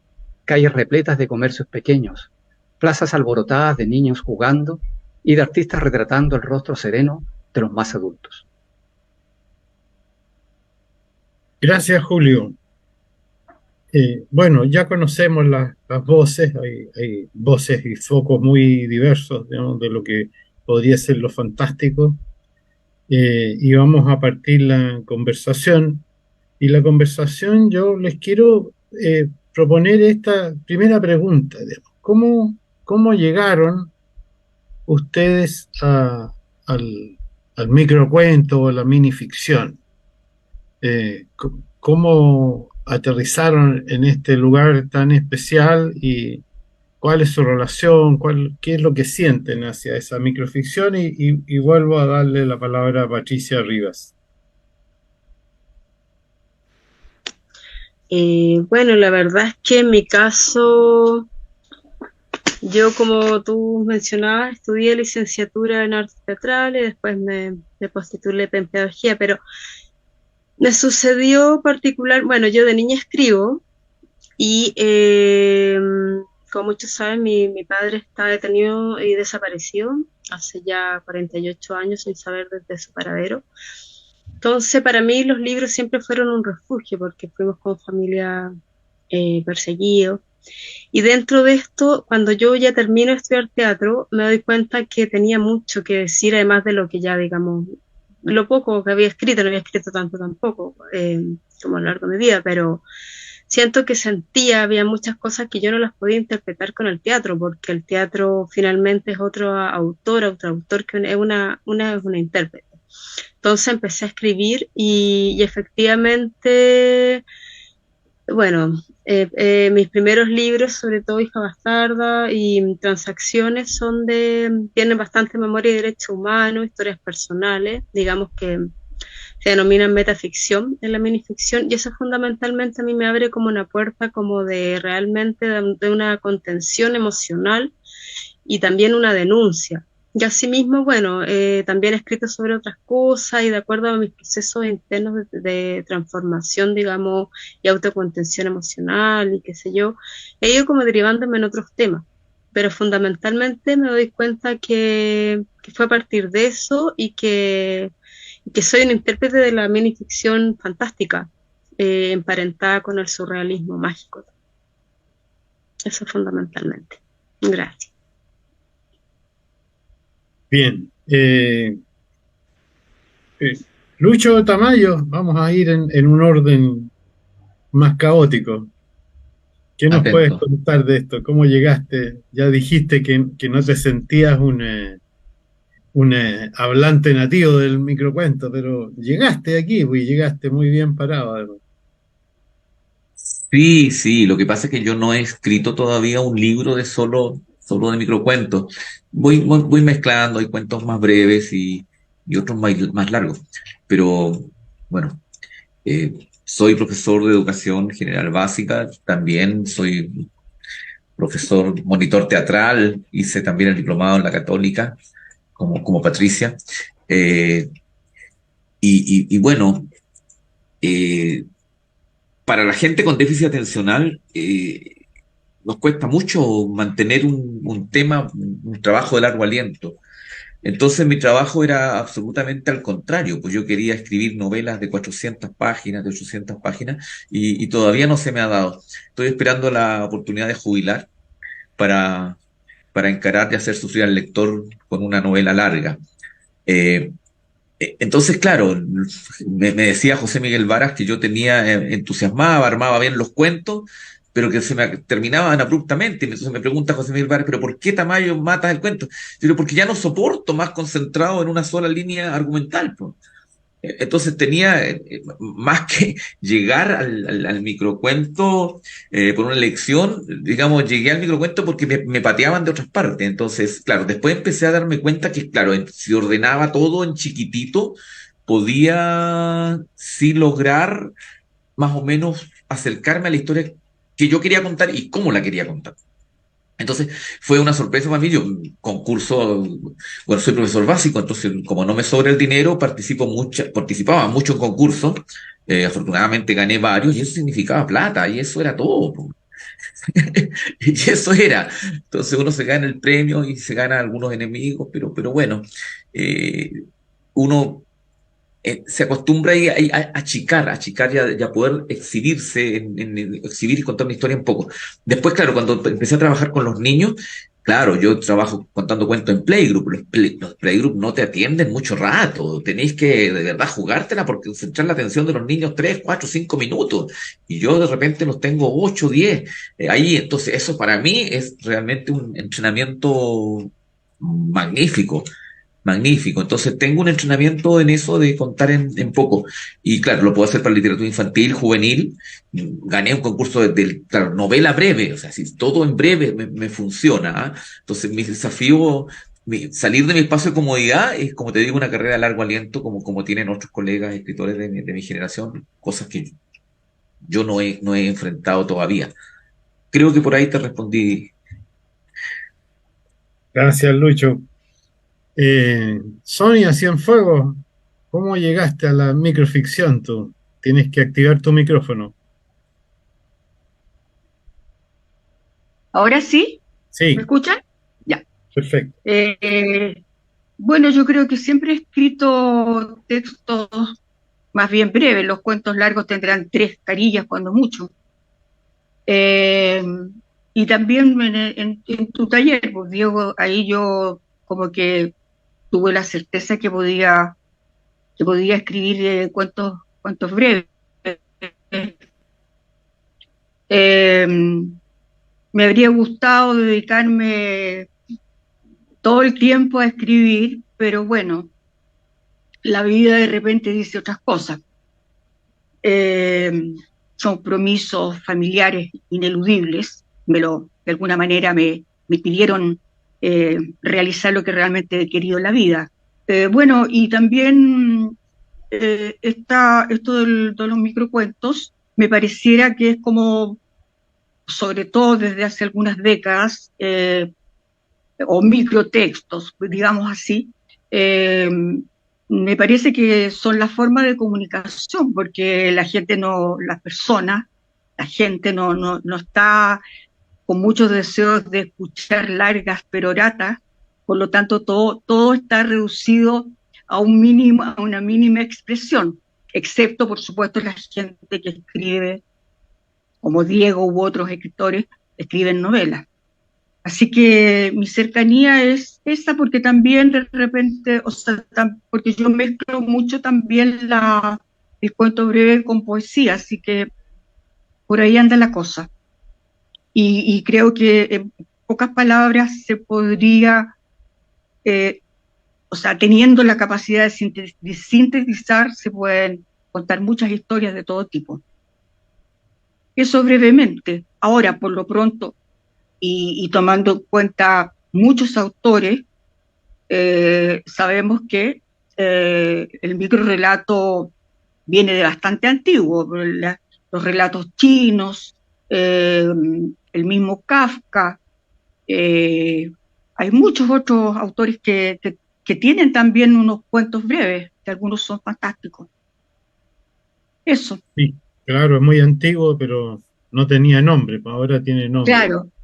calles repletas de comercios pequeños, plazas alborotadas de niños jugando y de artistas retratando el rostro sereno de los más adultos. Gracias, Julio. Bueno, ya conocemos las voces, hay voces y focos muy diversos, digamos, de lo que podría ser lo fantástico, y vamos a partir la conversación. Y la conversación yo les quiero proponer esta primera pregunta, digamos. ¿Cómo llegaron ustedes al microcuento o la minificción? ¿Cómo aterrizaron en este lugar tan especial y cuál es su relación, qué es lo que sienten hacia esa microficción? Y vuelvo a darle la palabra a Patricia Rivas. Bueno, la verdad es que en mi caso, yo como tú mencionabas, estudié licenciatura en artes teatrales, después me postulé en pedagogía, pero me sucedió bueno, yo de niña escribo y como muchos saben, mi padre está detenido y desaparecido hace ya 48 años sin saber desde su paradero. Entonces, para mí los libros siempre fueron un refugio porque fuimos con familia perseguidos. Y dentro de esto, cuando yo ya termino de estudiar teatro, me doy cuenta que tenía mucho que decir, además de lo que ya, digamos, lo poco que había escrito, no había escrito tanto tampoco, como a lo largo de mi vida, pero siento que había muchas cosas que yo no las podía interpretar con el teatro, porque el teatro finalmente es otro autor que es una intérprete. Entonces empecé a escribir y efectivamente, bueno, mis primeros libros, sobre todo Hija Bastarda y Transacciones, tienen bastante memoria y derecho humano, historias personales, digamos que se denominan metaficción en la minificción, y eso fundamentalmente a mí me abre como una puerta como de realmente de una contención emocional y también una denuncia. Y asimismo, bueno, también he escrito sobre otras cosas y de acuerdo a mis procesos internos de transformación, digamos, y autocontención emocional y qué sé yo, he ido como derivándome en otros temas. Pero fundamentalmente me doy cuenta que fue a partir de eso y que soy un intérprete de la minificción fantástica, emparentada con el surrealismo mágico. Eso fundamentalmente. Gracias. Bien. Lucho Tamayo, vamos a ir en un orden más caótico. ¿Qué nos puedes contar de esto? ¿Cómo llegaste? Ya dijiste que no te sentías un hablante nativo del microcuento, pero llegaste aquí, pues, llegaste muy bien parado, además. Sí, lo que pasa es que yo no he escrito todavía un libro de solo de microcuentos. Voy mezclando, hay cuentos más breves y otros más largos. Pero bueno, soy profesor de educación general básica, también soy profesor, monitor teatral, hice también el diplomado en la Católica, como Patricia. Y bueno, para la gente con déficit atencional, nos cuesta mucho mantener un tema, un trabajo de largo aliento. Entonces mi trabajo era absolutamente al contrario, pues yo quería escribir novelas de 400 páginas, de 800 páginas, y todavía no se me ha dado. Estoy esperando la oportunidad de jubilar para, para encarar y hacer sufrir al lector con una novela larga. Entonces, claro, me decía José Miguel Varas que yo tenía entusiasmaba, armaba bien los cuentos, pero que se me terminaban abruptamente. Entonces me pregunta José Miguel Varas, ¿pero por qué Tamayo matas el cuento? Yo digo, porque ya no soporto más concentrado en una sola línea argumental, pues. Entonces tenía, más que llegar al microcuento por una elección, digamos, llegué al microcuento porque me pateaban de otras partes. Entonces, claro, después empecé a darme cuenta que, claro, si ordenaba todo en chiquitito, podía sí lograr más o menos acercarme a la historia que yo quería contar y cómo la quería contar. Entonces fue una sorpresa para mí. Yo, concurso, bueno, soy profesor básico, entonces como no me sobra el dinero, participaba mucho en concursos. Afortunadamente gané varios y eso significaba plata y eso era todo, po. Y eso era. Entonces uno se gana el premio y se gana algunos enemigos, pero bueno, eh, uno se acostumbra ahí a achicar y a poder exhibirse, exhibir y contar una historia un poco. Después, claro, cuando empecé a trabajar con los niños, claro, yo trabajo contando cuentos en Playgroup. Los Playgroup no te atienden mucho rato. Tenéis que de verdad jugártela porque concentrar la atención de los niños 3, 4, 5 minutos. Y yo de repente los tengo 8, 10 ahí. Entonces, eso para mí es realmente un entrenamiento magnífico. Magnífico. Entonces tengo un entrenamiento en eso de contar en poco. Y claro, lo puedo hacer para literatura infantil, juvenil. Gané un concurso claro, novela breve, o sea, si todo en breve me funciona, ¿ah? Entonces mi desafío, salir de mi espacio de comodidad es, como te digo, una carrera de largo aliento, como tienen otros colegas escritores de mi generación, cosas que yo no he enfrentado todavía. Creo que por ahí te respondí. Gracias, Lucho. Sonia Cienfuegos, ¿cómo llegaste a la microficción tú? Tienes que activar tu micrófono. ¿Ahora sí? ¿Me Sí, escuchan? Ya. perfecto. Bueno, yo creo que siempre he escrito textos más bien breves. Los cuentos largos tendrán 3 carillas cuando mucho. Eh, y también en tu taller, pues Diego, ahí yo como que tuve la certeza que podía escribir cuentos breves. Eh, Me habría gustado dedicarme todo el tiempo a escribir, pero bueno, la vida de repente dice otras cosas. Compromisos familiares ineludibles, de alguna manera me pidieron realizar lo que realmente he querido en la vida. Bueno, y también esto de los microcuentos, me pareciera que es como, sobre todo desde hace algunas décadas, o microtextos, digamos así, me parece que son la forma de comunicación, porque la gente la gente no está con muchos deseos de escuchar largas peroratas, por lo tanto todo está reducido a una mínima expresión, excepto por supuesto la gente que escribe, como Diego u otros escritores, escriben novelas. Así que mi cercanía es esa, porque también de repente, o sea, porque yo mezclo mucho también el cuento breve con poesía, así que por ahí anda la cosa. Y creo que en pocas palabras se podría, o sea, teniendo la capacidad de sintetizar, se pueden contar muchas historias de todo tipo. Eso brevemente. Ahora, por lo pronto, y tomando en cuenta muchos autores, sabemos que el microrrelato viene de bastante antiguo, los relatos chinos, el mismo Kafka, hay muchos otros autores que tienen también unos cuentos breves, que algunos son fantásticos. Eso. Sí, claro, es muy antiguo, pero no tenía nombre, pues ahora tiene nombre.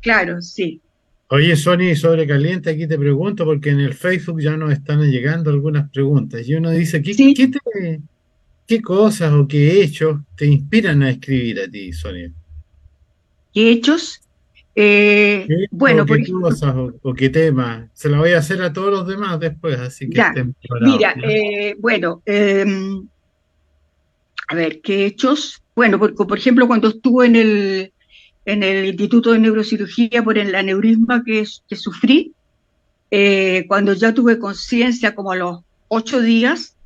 Claro, sí. Oye, Sony, sobre Caliente, aquí te pregunto, porque en el Facebook ya nos están llegando algunas preguntas. Y uno dice, Sí, ¿qué cosas o qué hechos te inspiran a escribir a ti, Sonia? ¿qué hechos? ¿Qué o Bueno, por qué ejemplo, cosas o qué temas? Se lo voy a hacer a todos los demás después, así que ya, estén preparados, mira, ¿ya? bueno, a ver, ¿qué hechos? Bueno, por ejemplo, cuando estuve en el Instituto de Neurocirugía por el aneurisma que sufrí, cuando ya tuve conciencia, como a los 8 días,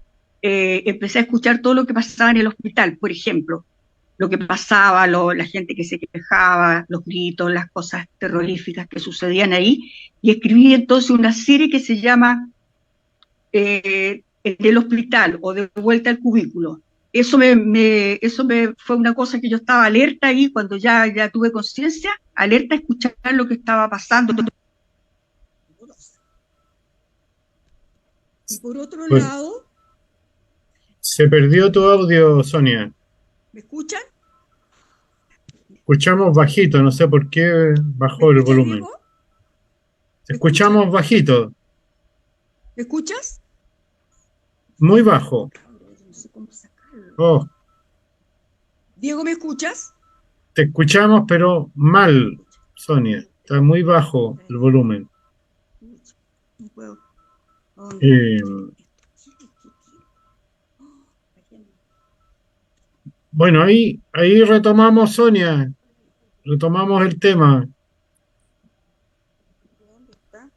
empecé a escuchar todo lo que pasaba en el hospital, por ejemplo, lo que pasaba, la gente que se quejaba, los gritos, las cosas terroríficas que sucedían ahí, y escribí entonces una serie que se llama En el hospital o De vuelta al cubículo. fue una cosa que yo estaba alerta ahí cuando ya tuve conciencia, alerta a escuchar lo que estaba pasando. Y por otro Pues, lado, se perdió tu audio, Sonia. ¿me escuchan? Escuchamos bajito, no sé por qué ¿Me bajó el escuchas, volumen. Diego? Te escuchamos bajito, ¿Me escuchas? muy bajo. No sé cómo sacarlo. Oh, Diego, ¿me escuchas? te escuchamos, pero mal, Sonia. Está muy bajo el volumen. No puedo. Eh, bueno, ahí retomamos, Sonia. Retomamos el tema. ¿Dónde está?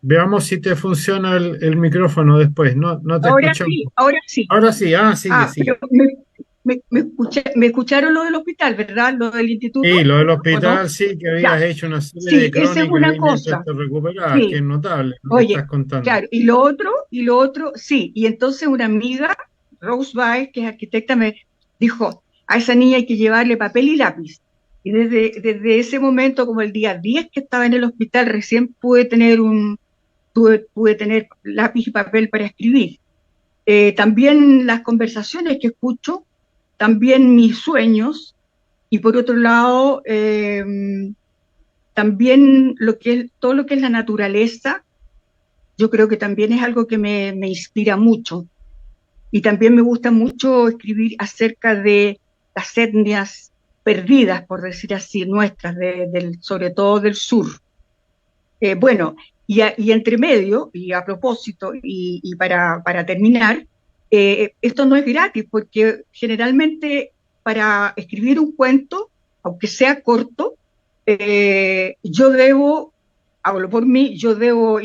Veamos si te funciona el micrófono después. No te Ahora escuchamos. sí, ahora sí. Ahora sí, sigue, sigue. Pero me escucharon lo del hospital, ¿verdad? Lo del instituto, Sí, lo del ¿o no? hospital, sí, que Ya, habías hecho una serie de sí, esa es crónicas una ahí mientras cosa. te recuperabas, que Sí, es notable lo que oye, estás contando. claro, y lo otro, sí. Y entonces una amiga, Rose Baez, que es arquitecta, me dijo, a esa niña hay que llevarle papel y lápiz. Y desde ese momento, como el día 10 que estaba en el hospital, recién pude tener lápiz y papel para escribir. También las conversaciones que escucho, también mis sueños, y por otro lado, también todo lo que es la naturaleza, yo creo que también es algo que me inspira mucho. Y también me gusta mucho escribir acerca de las etnias perdidas, por decir así, nuestras, sobre todo del sur. Bueno, y entre medio, y a propósito, y para terminar, esto no es gratis, porque generalmente para escribir un cuento, aunque sea corto, hablo por mí, yo debo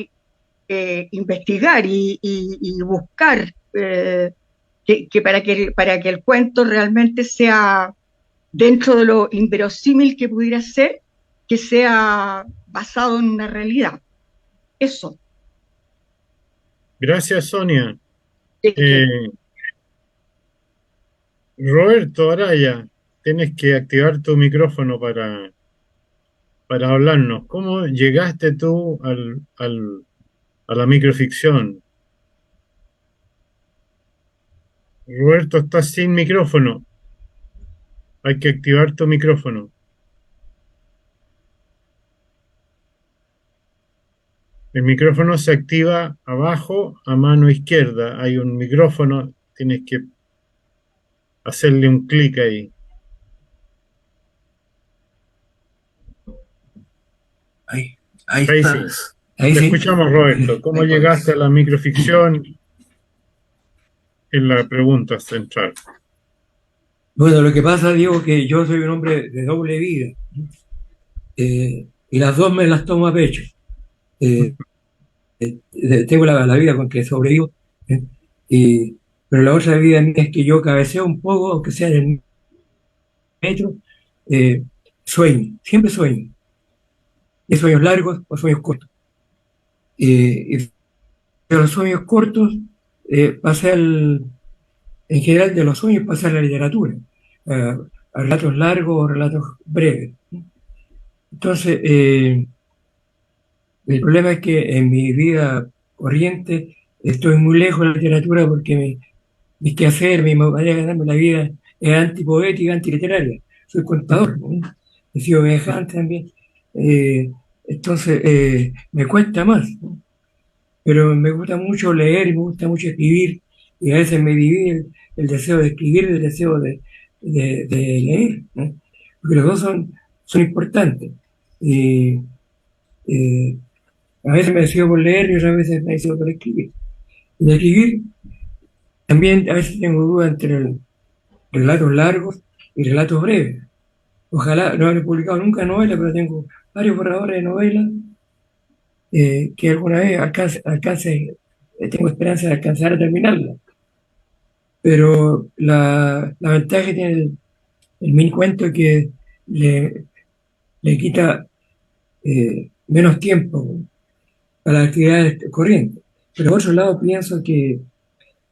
investigar y buscar que para que el cuento realmente sea dentro de lo inverosímil que pudiera ser, que sea basado en una realidad. Eso. Gracias, Sonia. Que Roberto Araya, tienes que activar tu micrófono para hablarnos. ¿Cómo llegaste tú a la microficción? Roberto, estás sin micrófono. Hay que activar tu micrófono. El micrófono se activa abajo a mano izquierda. Hay un micrófono, tienes que hacerle un clic ahí. Ahí Ahí está. sí. Ahí Te sí. escuchamos, Roberto. ¿Cómo Ahí llegaste a la microficción? Es la pregunta central. Bueno, lo que pasa, Diego, que yo soy un hombre de doble vida. Y las dos me las tomo a pecho. Tengo la vida con que sobrevivo. ¿eh? Pero la otra vida mía es que yo cabeceo un poco, aunque sea en el metro, sueño, siempre sueño. ¿Y sueños largos o sueños cortos? Y de los sueños cortos, en general de los sueños pasa a la literatura, a relatos largos o relatos breves. Entonces, el problema es que en mi vida corriente estoy muy lejos de la literatura porque mi quehacer, mi manera de ganarme la vida es antipoética, antiliteraria. Soy contador, ¿no? He sido viajante también. Entonces, me cuesta más, ¿no? Pero me gusta mucho leer, me gusta mucho escribir, y a veces me divide el deseo de escribir y el deseo de leer, ¿no? Porque los dos son importantes. Y, a veces me decido por leer y otras veces me decido por escribir. Y de escribir, también a veces tengo dudas entre relatos largos y relatos breves. Ojalá no haber publicado nunca novela, pero tengo varios borradores de novelas que alguna vez tengo esperanza de alcanzar a terminarla. Pero la ventaja que tiene el mini cuento es que le quita menos tiempo a las actividades corrientes. Pero por otro lado pienso que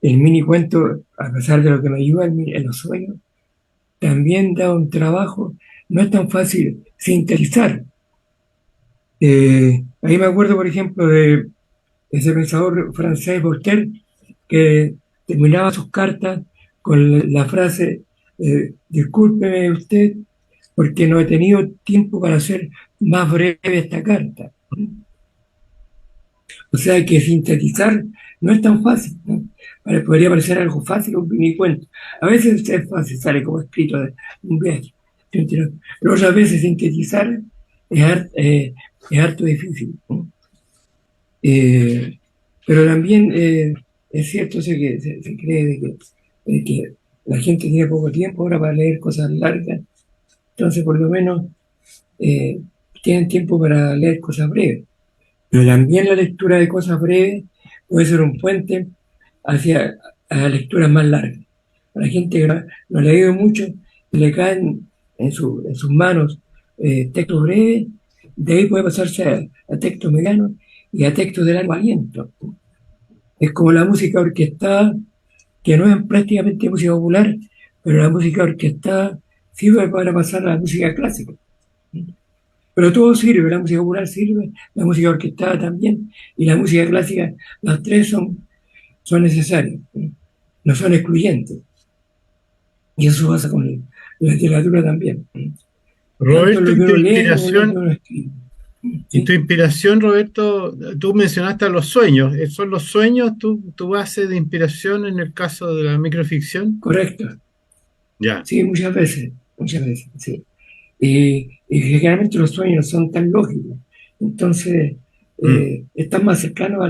el mini cuento, a pesar de lo que me ayuda en los sueños, también da un trabajo, no es tan fácil sintetizar. Ahí me acuerdo, por ejemplo, de ese pensador francés Voltaire, que terminaba sus cartas con la frase, discúlpeme usted, porque no he tenido tiempo para hacer más breve esta carta. O sea que sintetizar no es tan fácil, ¿no? Podría parecer algo fácil un mini cuento. A veces es fácil, sale como escrito de un viaje, pero otras veces sintetizar es harto difícil, ¿no? Eh, pero también es cierto se cree de que la gente tiene poco tiempo ahora para leer cosas largas, entonces por lo menos eh, tienen tiempo para leer cosas breves. Pero también la lectura de cosas breves puede ser un puente hacia a lecturas más largas. Para la gente que no ha leído mucho, le caen en sus manos textos breves, de ahí puede pasarse a textos medianos y a textos de largo aliento. Es como la música orquestada, que no es prácticamente música popular, pero la música orquestada sirve para pasar a la música clásica. Pero todo sirve, la música popular sirve, la música orquestada también, y la música clásica, las tres son necesarias, no son excluyentes. Y eso pasa con la literatura también. Tanto Roberto, lo que ¿y tu uno lee como lo que inspiración? uno escribe. ¿Y tu ¿Sí? inspiración, Roberto? Tú mencionaste a los sueños. ¿Son los sueños tu base de inspiración en el caso de la microficción? Correcto. Ya. Sí, muchas veces, sí. Y generalmente los sueños no son tan lógicos. Entonces, Mm. están más cercanos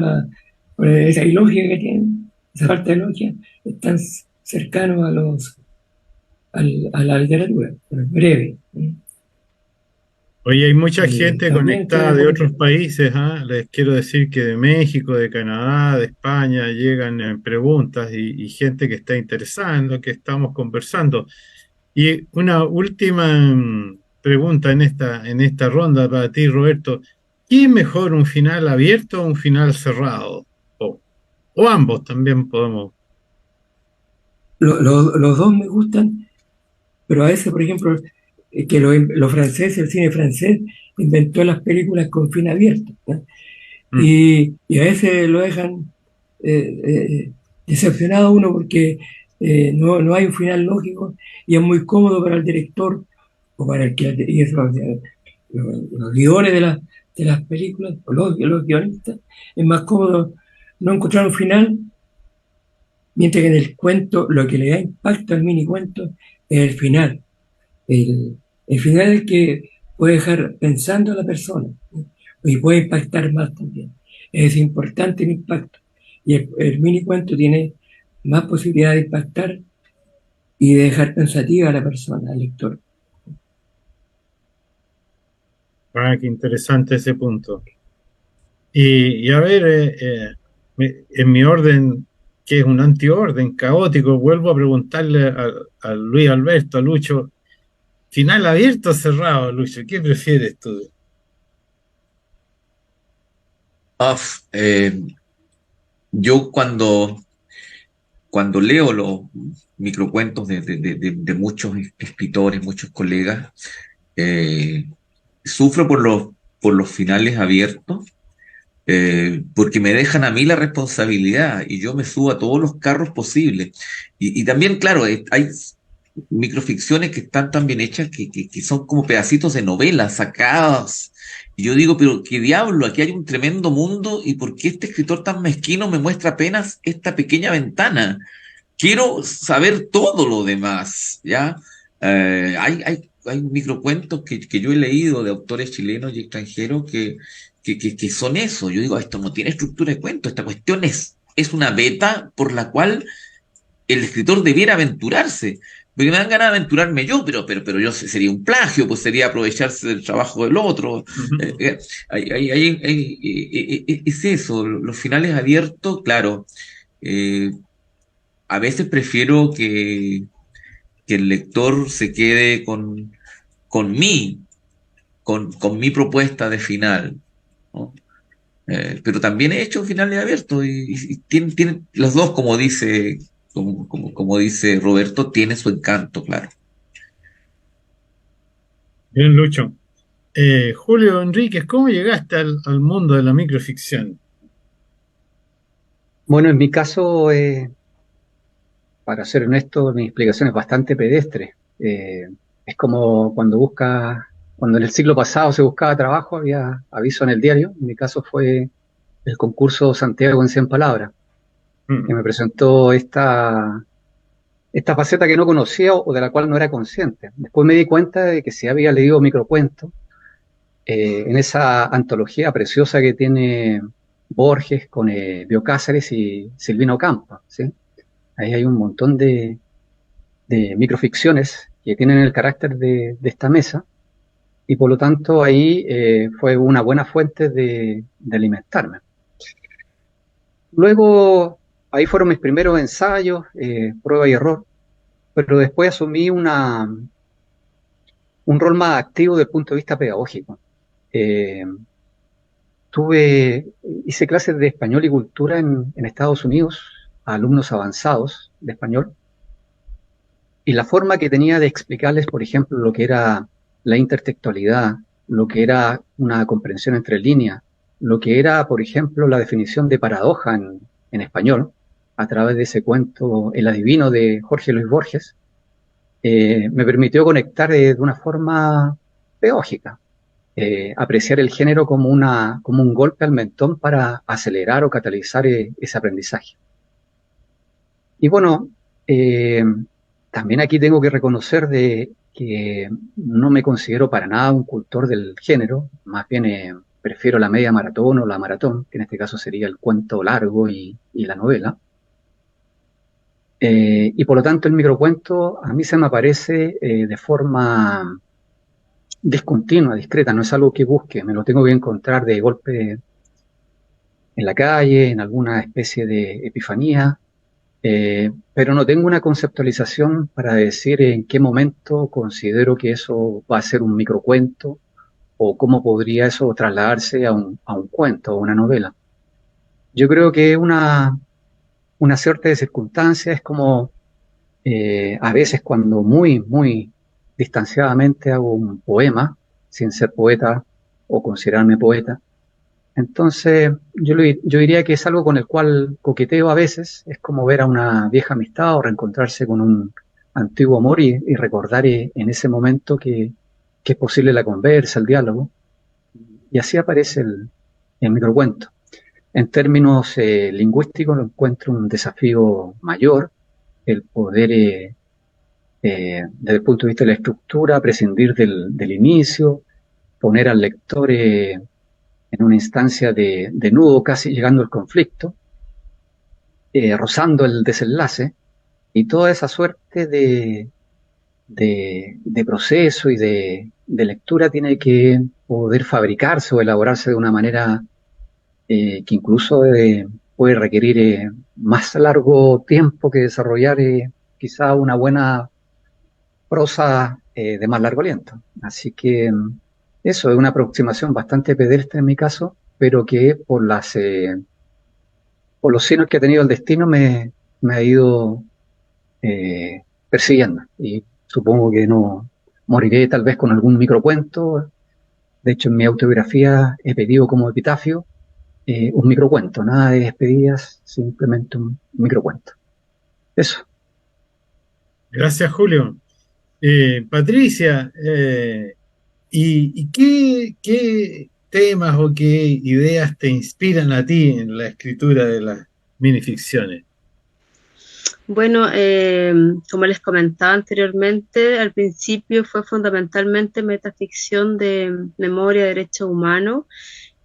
esa ilógica que tienen, esa parte de lógica, están cercanos a la literatura, pero es breve. Oye, hay mucha gente También estoy de conectada de acuerdo. otros países, ¿ah? Les quiero decir que de México, de Canadá, de España llegan preguntas y gente que está interesada en lo que estamos conversando. Y una última pregunta en esta ronda para ti, Roberto. ¿Qué es mejor, un final abierto o un final cerrado? O ambos también podemos. Los dos me gustan, pero a veces, por ejemplo, que los franceses, el cine francés, inventó las películas con fin abierto, ¿no? Mm. Y a veces lo dejan decepcionado a uno porque no hay un final lógico y es muy cómodo para el director o para el que y eso, o sea, los guiones de las películas o los guionistas. Es más cómodo no encontrar un final, mientras que en el cuento lo que le da impacto al mini cuento es el final. El final es el que puede dejar pensando a la persona, ¿no? Y puede impactar más también. Es importante el impacto. Y el mini cuento tiene más posibilidad de impactar y de dejar pensativa a la persona, al lector. Ah, qué interesante ese punto. Y a ver, en mi orden, que es un antiorden caótico, vuelvo a preguntarle a Luis Alberto, a Lucho, ¿final abierto o cerrado, Lucho? ¿Qué prefieres tú? Uf, yo cuando leo los microcuentos de muchos escritores, muchos colegas, eh, sufro por los finales abiertos, porque me dejan a mí la responsabilidad y yo me subo a todos los carros posibles. Y también, claro, hay microficciones que están tan bien hechas que son como pedacitos de novelas sacadas. Y yo digo, pero qué diablo, aquí hay un tremendo mundo y ¿por qué este escritor tan mezquino me muestra apenas esta pequeña ventana? Quiero saber todo lo demás, ¿ya? Hay microcuentos que yo he leído de autores chilenos y extranjeros que son eso. Yo digo, esto no tiene estructura de cuento, esta cuestión es una beta por la cual el escritor debiera aventurarse. Porque me dan ganas de aventurarme yo, pero yo sería un plagio, pues sería aprovecharse del trabajo del otro. Es eso, los finales abiertos, claro. eh, a veces prefiero que el lector se quede con mí, con mi propuesta de final, ¿no? pero también he hecho finales abiertos y tienen los dos, como dice Roberto, tiene su encanto, claro. Bien, Lucho. Julio Enríquez, ¿cómo llegaste al mundo de la microficción? Bueno, en mi caso, para ser honesto, mi explicación es bastante pedestre. Es como cuando en el siglo pasado se buscaba trabajo, había aviso en el diario. En mi caso fue el concurso Santiago en 100 palabras, que me presentó esta faceta que no conocía o de la cual no era consciente. Después me di cuenta de que si había leído microcuentos, en esa antología preciosa que tiene Borges con Bio Cáceres y Silvino Campo, ¿sí? Ahí hay un montón de microficciones que tienen el carácter de esta mesa y por lo tanto ahí fue una buena fuente de alimentarme. Luego ahí fueron mis primeros ensayos, prueba y error, pero después asumí un rol más activo desde el punto de vista pedagógico. Hice clases de español y cultura en Estados Unidos a alumnos avanzados de español, y la forma que tenía de explicarles, por ejemplo, lo que era la intertextualidad, lo que era una comprensión entre líneas, lo que era, por ejemplo, la definición de paradoja en español, a través de ese cuento El adivino de Jorge Luis Borges, me permitió conectar de una forma pedagógica, apreciar el género como un golpe al mentón para acelerar o catalizar ese aprendizaje. Y bueno, también aquí tengo que reconocer de que no me considero para nada un cultor del género, más bien prefiero la media maratón o la maratón, que en este caso sería el cuento largo y la novela. Y por lo tanto el microcuento a mí se me aparece de forma discontinua, discreta, no es algo que busque, me lo tengo que encontrar de golpe en la calle, en alguna especie de epifanía, pero no tengo una conceptualización para decir en qué momento considero que eso va a ser un microcuento o cómo podría eso trasladarse a un cuento o una novela. Yo creo que una suerte de circunstancia es como a veces cuando muy distanciadamente hago un poema, sin ser poeta o considerarme poeta. Entonces, yo diría que es algo con el cual coqueteo a veces, es como ver a una vieja amistad o reencontrarse con un antiguo amor y recordar en ese momento que es posible la conversa, el diálogo, y así aparece el microcuento. En términos lingüísticos lo encuentro un desafío mayor, el poder, desde el punto de vista de la estructura, prescindir del inicio, poner al lector en una instancia de nudo, casi llegando al conflicto, rozando el desenlace, y toda esa suerte de proceso y de lectura tiene que poder fabricarse o elaborarse de una manera que incluso puede requerir más largo tiempo que desarrollar quizá una buena prosa de más largo aliento. Así que eso es una aproximación bastante pedestre en mi caso, pero que por los signos que ha tenido el destino me ha ido persiguiendo. Y supongo que no moriré tal vez con algún microcuento. De hecho, en mi autobiografía he pedido como epitafio un microcuento, nada de despedidas, simplemente un microcuento. Eso. Gracias, Julio. Patricia, ¿y qué temas o qué ideas te inspiran a ti en la escritura de las minificciones? Bueno, como les comentaba anteriormente, al principio fue fundamentalmente metaficción de memoria, derechos humanos,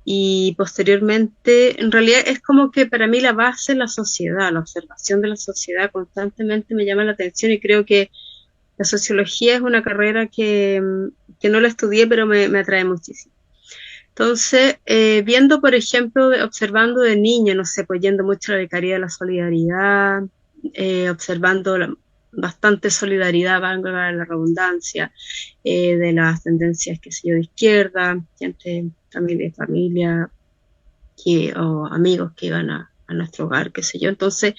y posteriormente, en realidad es como que para mí la base es la sociedad, la observación de la sociedad constantemente me llama la atención, y creo que la sociología es una carrera que no la estudié, pero me atrae muchísimo. Entonces, viendo, por ejemplo, observando de niño, no sé, pues yendo mucho a la Vicaría de la Solidaridad, observando bastante solidaridad, valga la redundancia, de las tendencias, qué sé yo, de izquierda, gente, familia, o amigos que iban a nuestro hogar, qué sé yo. Entonces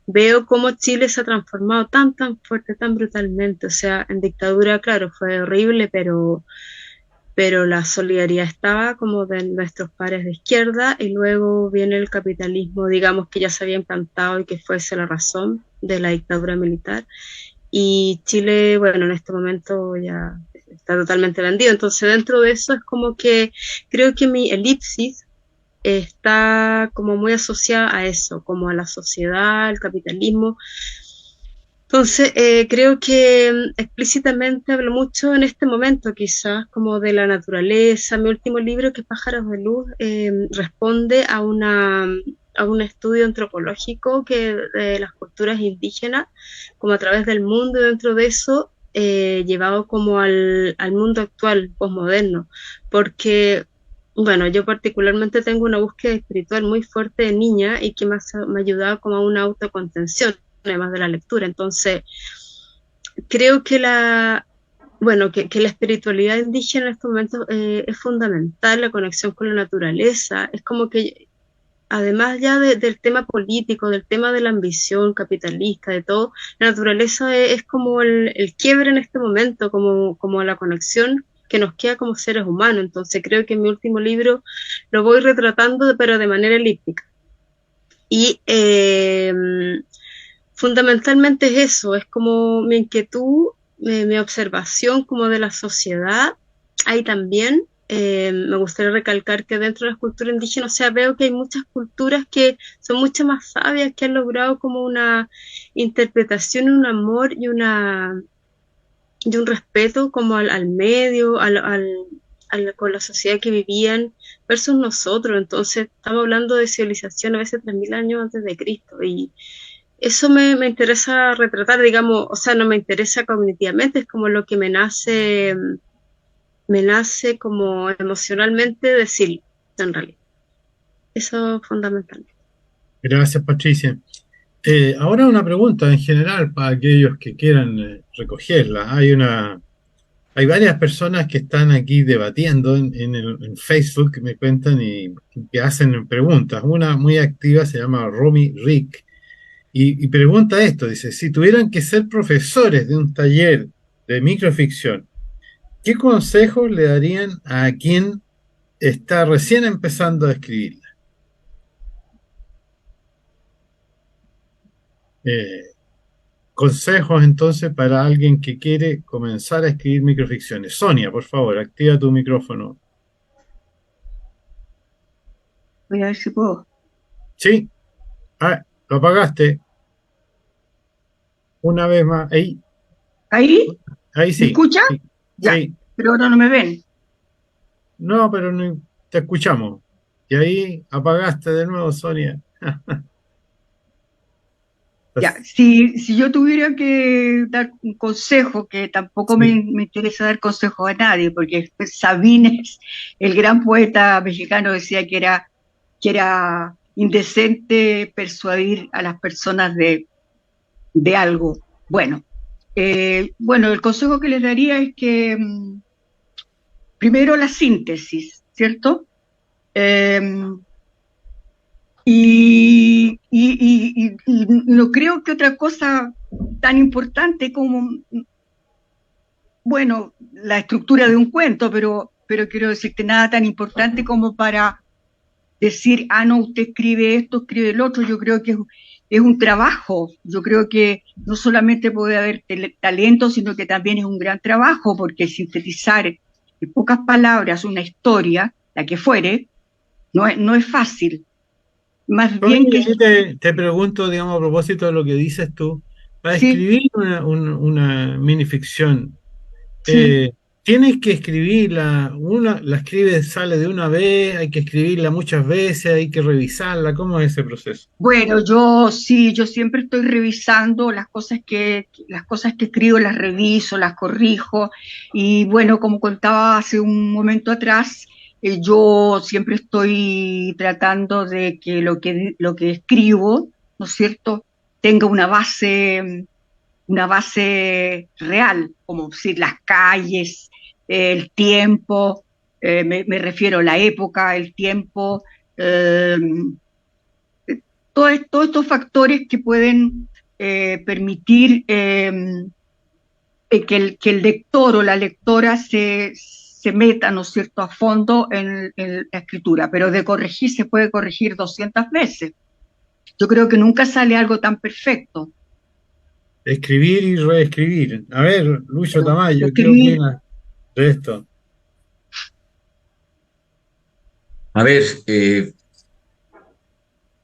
veo cómo Chile se ha transformado tan fuerte, tan brutalmente. O sea, en dictadura, claro, fue horrible, pero la solidaridad estaba como de nuestros pares de izquierda, y luego viene el capitalismo, digamos, que ya se había implantado y que fuese la razón de la dictadura militar. Y Chile, bueno, en este momento ya está totalmente vendido. Entonces, dentro de eso es como que creo que mi elipsis está como muy asociada a eso, como a la sociedad, al capitalismo. Entonces, creo que explícitamente hablo mucho en este momento, quizás, como de la naturaleza. Mi último libro, que es Pájaros de Luz, responde a un estudio antropológico de las culturas indígenas, como a través del mundo, y dentro de eso, llevado como al mundo actual, posmoderno, porque, bueno, yo particularmente tengo una búsqueda espiritual muy fuerte de niña y que me ha ayudado como a una autocontención, además de la lectura. Entonces, creo que la espiritualidad indígena en estos momentos es fundamental, la conexión con la naturaleza. Es como que, además ya del tema político, del tema de la ambición capitalista, de todo, la naturaleza es como el quiebre en este momento, como la conexión que nos queda como seres humanos. Entonces creo que en mi último libro lo voy retratando, pero de manera elíptica. Y fundamentalmente es eso, es como mi inquietud, mi observación como de la sociedad. Hay también, me gustaría recalcar que dentro de las culturas indígenas, o sea, veo que hay muchas culturas que son mucho más sabias, que han logrado como una interpretación, un amor y un respeto como al medio, con la sociedad que vivían, versus nosotros. Entonces, estamos hablando de civilización a veces 3000 años antes de Cristo, y eso me interesa retratar, digamos. O sea, no me interesa cognitivamente, es como lo que me nace como emocionalmente decirlo, en realidad. Eso es fundamental. Gracias, Patricia. Ahora una pregunta en general para aquellos que quieran recogerla. Hay varias personas que están aquí debatiendo en Facebook, que me cuentan y que hacen preguntas. Una muy activa se llama Romy Rick y pregunta esto, dice: si tuvieran que ser profesores de un taller de microficción, ¿qué consejos le darían a quien está recién empezando a escribirla? Consejos entonces para alguien que quiere comenzar a escribir microficciones. Sonia, por favor, activa tu micrófono. Voy a ver si puedo. Sí. Ah, lo apagaste. Una vez más. Ahí. ¿Ahí? Ahí sí. ¿Me escucha? Sí. Ya, Sí. pero ahora no me ven. No, pero te escuchamos. Y ahí apagaste de nuevo, Sonia. Ya, si yo tuviera que dar un consejo, que tampoco me interesa dar consejos a nadie, porque Sabines, el gran poeta mexicano, decía que era indecente persuadir a las personas de algo. Bueno, el consejo que les daría es que primero la síntesis, ¿cierto? Y no creo que otra cosa tan importante como, bueno, la estructura de un cuento, pero quiero decirte, nada tan importante como para decir, no, usted escribe esto, escribe el otro. Yo creo que es un trabajo. Yo creo que no solamente puede haber talento, sino que también es un gran trabajo, porque sintetizar en pocas palabras una historia, la que fuere, no es fácil. Más bien que... te pregunto, digamos, a propósito de lo que dices tú, para Sí. escribir una minificción, Sí. tienes que escribirla, la escribes, sale de una vez, hay que escribirla muchas veces, hay que revisarla. ¿Cómo es ese proceso? Bueno, yo siempre estoy revisando las cosas que escribo, las reviso, las corrijo, y bueno, como contaba hace un momento atrás, yo siempre estoy tratando de que lo que escribo, ¿no es cierto?, tenga una base real, como decir, las calles, el tiempo, me refiero a la época, el tiempo, eh, todos estos factores que pueden permitir que el lector o la lectora se meta, ¿no es cierto?, a fondo en la escritura, pero de corregir se puede corregir 200 veces. Yo creo que nunca sale algo tan perfecto. Escribir y reescribir. A ver, Lucho Tamayo, ¿qué Escribir. opinas de esto? A ver,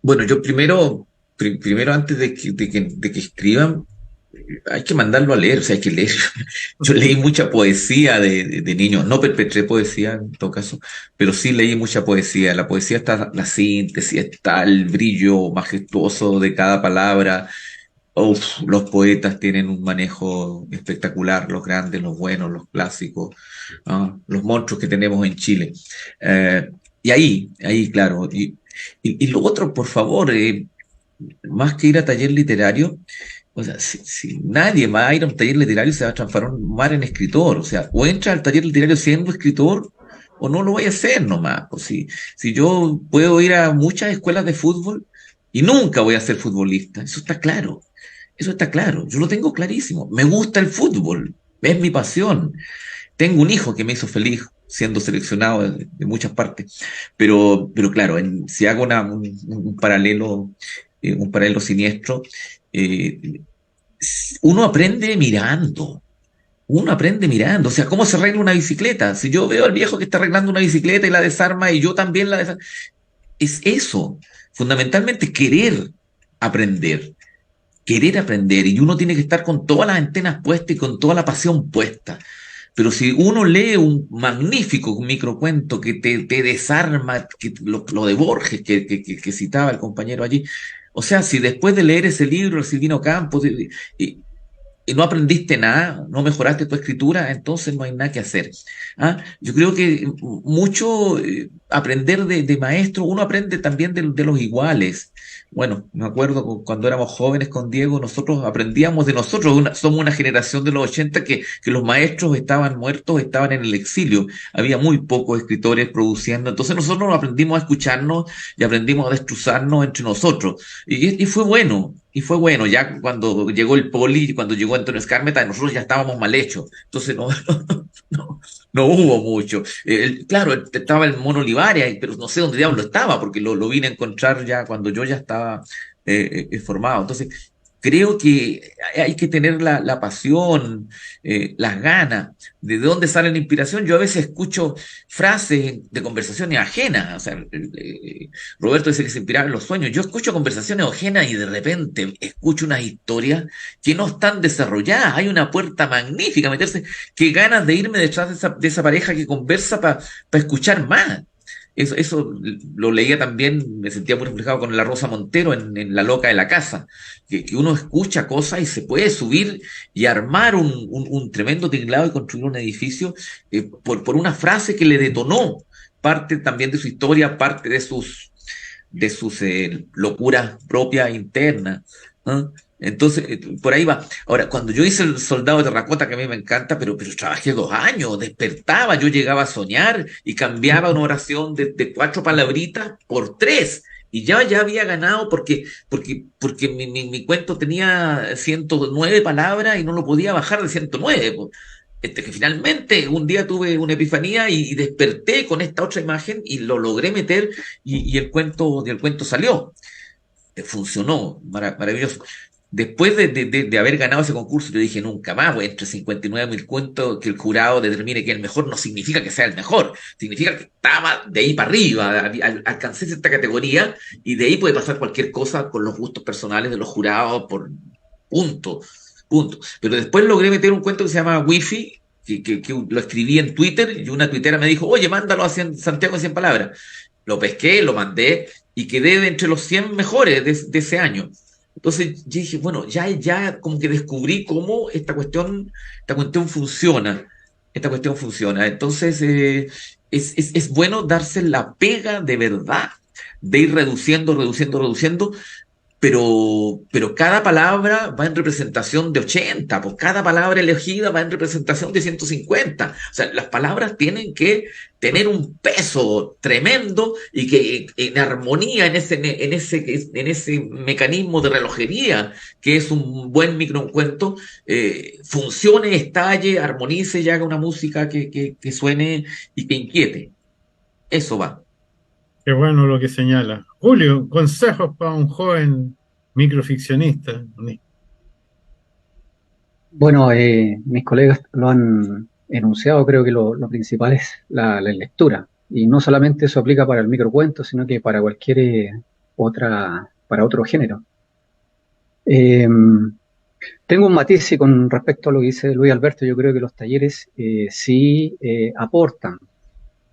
bueno, yo primero antes de que escriban, hay que mandarlo a leer, o sea, hay que leer. Yo leí mucha poesía de niño, no perpetré poesía en todo caso, pero sí leí mucha poesía. La poesía está la síntesis, está el brillo majestuoso de cada palabra. Uf, los poetas tienen un manejo espectacular, los grandes, los buenos, los clásicos, los monstruos que tenemos en Chile. Y ahí, claro. Y lo otro, por favor, más que ir a taller literario, o sea, si nadie va a ir a un taller literario, se va a transformar en escritor. O sea, o entra al taller literario siendo escritor, o no lo voy a hacer nomás. Pues si yo puedo ir a muchas escuelas de fútbol y nunca voy a ser futbolista, eso está claro. Eso está claro, yo lo tengo clarísimo. Me gusta el fútbol, es mi pasión. Tengo un hijo que me hizo feliz siendo seleccionado de muchas partes. Pero claro, si hago un paralelo siniestro, uno aprende mirando. Uno aprende mirando, o sea, ¿cómo se arregla una bicicleta? Si yo veo al viejo que está arreglando una bicicleta y la desarma y yo también la desarmo, es eso, fundamentalmente querer aprender y uno tiene que estar con todas las antenas puestas y con toda la pasión puesta. Pero si uno lee un magnífico microcuento que te desarma, lo de Borges que citaba el compañero allí, o sea, si después de leer ese libro, el Silvino Campos, y no aprendiste nada, no mejoraste tu escritura, entonces no hay nada que hacer. Yo creo que mucho aprender de maestro, uno aprende también de los iguales. Bueno, me acuerdo cuando éramos jóvenes con Diego, nosotros aprendíamos de nosotros, somos una generación de los 80 que los maestros estaban muertos, estaban en el exilio, había muy pocos escritores produciendo, entonces nosotros aprendimos a escucharnos y aprendimos a destrozarnos entre nosotros, y fue bueno. Y fue bueno, ya cuando llegó el Poli, cuando llegó Antonio Escármeta, nosotros ya estábamos mal hechos. Entonces no hubo mucho. Claro, estaba el Mono Olivares, pero no sé dónde diablo estaba, porque lo vine a encontrar ya cuando yo ya estaba formado. Entonces, creo que hay que tener la pasión, las ganas. ¿De dónde sale la inspiración? Yo a veces escucho frases de conversaciones ajenas. O sea, Roberto dice que se inspiraba en los sueños. Yo escucho conversaciones ajenas y de repente escucho unas historias que no están desarrolladas. Hay una puerta magnífica, meterse. Qué ganas de irme detrás de esa pareja que conversa para escuchar más. Eso lo leía también, me sentía muy reflejado con la Rosa Montero en La Loca de la Casa, que uno escucha cosas y se puede subir y armar un tremendo tinglado y construir un edificio por una frase que le detonó parte también de su historia, parte de sus locuras propias internas, ¿no? Entonces, por ahí va. Ahora, cuando yo hice El Soldado de Terracota, que a mí me encanta, pero trabajé 2 años, despertaba, yo llegaba a soñar y cambiaba una oración de 4 palabritas por 3. Y ya había ganado porque mi cuento tenía 109 palabras y no lo podía bajar de 109. Que finalmente un día tuve una epifanía y desperté con esta otra imagen y lo logré meter y el cuento salió. Funcionó, maravilloso. Después de haber ganado ese concurso, yo dije, nunca más, pues, entre 59.000 cuentos, que el jurado determine que el mejor no significa que sea el mejor, significa que estaba de ahí para arriba, alcancé esta categoría, y de ahí puede pasar cualquier cosa con los gustos personales de los jurados, por punto. Pero después logré meter un cuento que se llama Wi-Fi, que lo escribí en Twitter, y una tuitera me dijo, oye, mándalo a Santiago en 100 palabras. Lo pesqué, lo mandé, y quedé de entre los 100 mejores de ese año. Entonces yo dije, bueno, ya como que descubrí cómo esta cuestión funciona. Entonces es bueno darse la pega de verdad, de ir reduciendo, pero cada palabra va en representación de 80, pues cada palabra elegida va en representación de 150. O sea, las palabras tienen que tener un peso tremendo y que en armonía, en ese mecanismo de relojería que es un buen microcuento, funcione, estalle, armonice y haga una música que suene y que inquiete. Eso va. Qué bueno lo que señala. Julio, consejos para un joven microficcionista. Bueno, mis colegas lo han enunciado, creo que lo principal es la lectura. Y no solamente eso aplica para el microcuento, sino que para cualquier para otro género. Eh, Tengo un matiz y con respecto a lo que dice Luis Alberto, yo creo que los talleres sí aportan.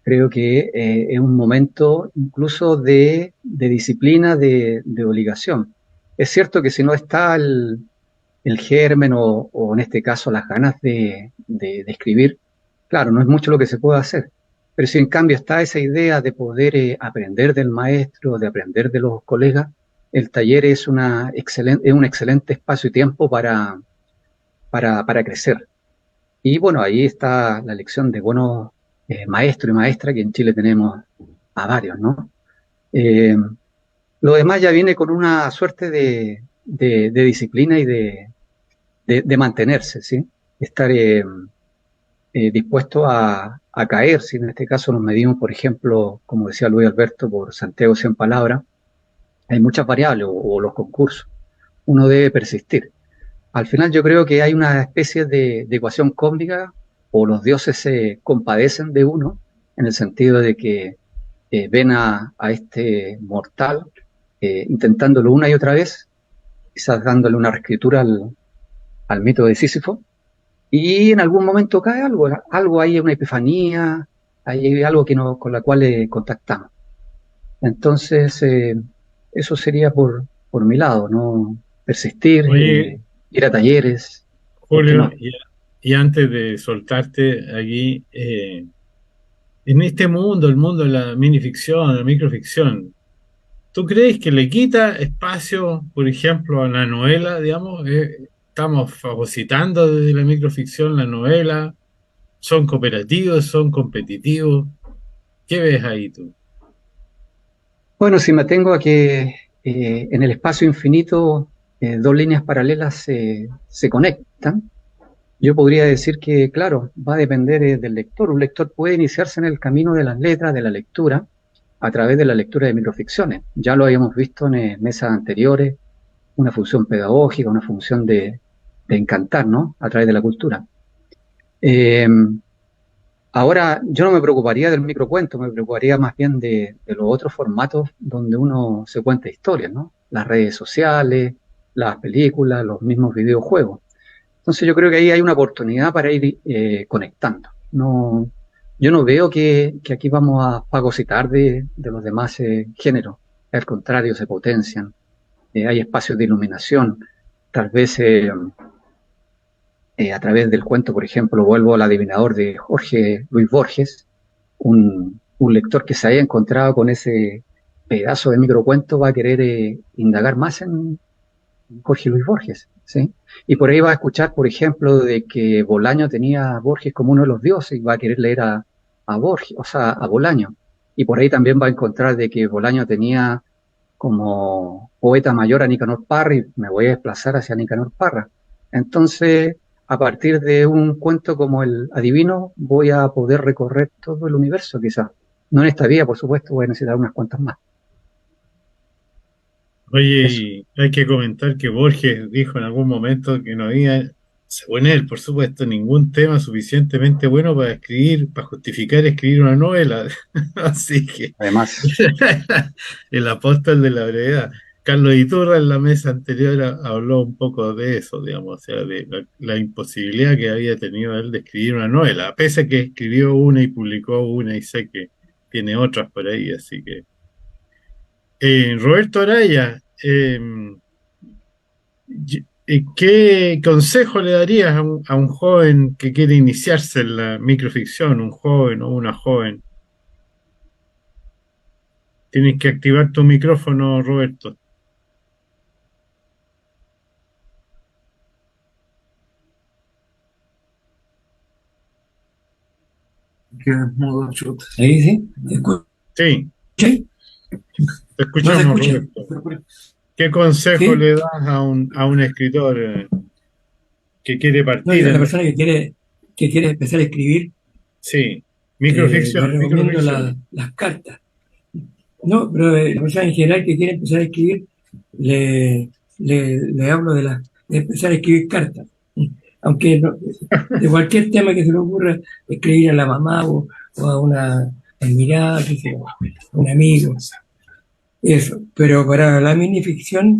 Creo que es un momento incluso de disciplina, de obligación. Es cierto que si no está el germen o en este caso las ganas de escribir, claro, no es mucho lo que se puede hacer. Pero si en cambio está esa idea de poder aprender del maestro, de aprender de los colegas, el taller es un excelente espacio y tiempo para crecer. Y bueno, ahí está la elección de buenos maestros y maestras, que en Chile tenemos a varios, ¿no? Lo demás ya viene con una suerte de disciplina y de mantenerse, ¿sí? Estar dispuesto a caer, si en este caso nos medimos, por ejemplo, como decía Luis Alberto, por Santiago 100 palabras, hay muchas variables o los concursos. Uno debe persistir. Al final yo creo que hay una especie de ecuación cósmica, o los dioses se compadecen de uno, en el sentido de que ven a este mortal intentándolo una y otra vez, quizás dándole una reescritura al mito de Sísifo, y en algún momento cae algo hay una epifanía, hay algo con la cual contactamos. Entonces, eso sería por mi lado, ¿no? Persistir, Oye, ir a talleres, ¿por qué Julio, no? y antes de soltarte aquí, en este mundo, el mundo de la minificción, la microficción, ¿tú crees que le quita espacio, por ejemplo, a la novela, digamos? Estamos fagocitando desde la microficción la novela, son cooperativos, son competitivos. ¿Qué ves ahí tú? Bueno, si me atengo a que en el espacio infinito dos líneas paralelas se conectan, yo podría decir que, claro, va a depender del lector. Un lector puede iniciarse en el camino de las letras, de la lectura, a través de la lectura de microficciones. Ya lo habíamos visto en mesas anteriores, una función pedagógica, una función de encantar, ¿no? A través de la cultura. Ahora, yo no me preocuparía del microcuento, me preocuparía más bien de los otros formatos donde uno se cuenta historias, ¿no? Las redes sociales, las películas, los mismos videojuegos. Entonces yo creo que ahí hay una oportunidad para ir conectando. No, yo no veo que aquí vamos a fagocitar de los demás géneros. Al contrario, se potencian. Hay espacios de iluminación. Tal vez a través del cuento, por ejemplo, vuelvo al adivinador de Jorge Luis Borges, un lector que se haya encontrado con ese pedazo de microcuento va a querer indagar más en Jorge Luis Borges, ¿sí? Y por ahí va a escuchar, por ejemplo, de que Bolaño tenía a Borges como uno de los dioses y va a querer leer a Borges, o sea, a Bolaño. Y por ahí también va a encontrar de que Bolaño tenía como poeta mayor a Nicanor Parra y me voy a desplazar hacia Nicanor Parra. Entonces, a partir de un cuento como El Adivino, voy a poder recorrer todo el universo, quizás. No en esta vida, por supuesto, voy a necesitar unas cuantas más. Oye, Eso. y hay que comentar que Borges dijo en algún momento que no había, según él, por supuesto, ningún tema suficientemente bueno para escribir, para justificar escribir una novela. Así que Además, el apóstol de la brevedad. Carlos Iturra en la mesa anterior habló un poco de eso, digamos, o sea, de la imposibilidad que había tenido él de escribir una novela, pese a que escribió una y publicó una y sé que tiene otras por ahí, así que... Roberto Araya, ¿qué consejo le darías a un joven que quiere iniciarse en la microficción, un joven o una joven? Tienes que activar tu micrófono, Roberto. Queda mudo, chuta. Ahí sí, ¿te escuchas? Sí, ¿Sí? te No se escuchamos, escucha. Roberto. ¿Qué consejo ¿Sí? le das a un escritor que quiere No, partir y a la en persona que quiere empezar a escribir, sí, le microficción, recomiendo microficción. las cartas. No, pero la persona en general que quiere empezar a escribir, le hablo de empezar a escribir cartas. Aunque de cualquier tema que se le ocurra, escribir a la mamá o a una admirada, qué sé yo, a un amigo, eso. Pero para la minificción,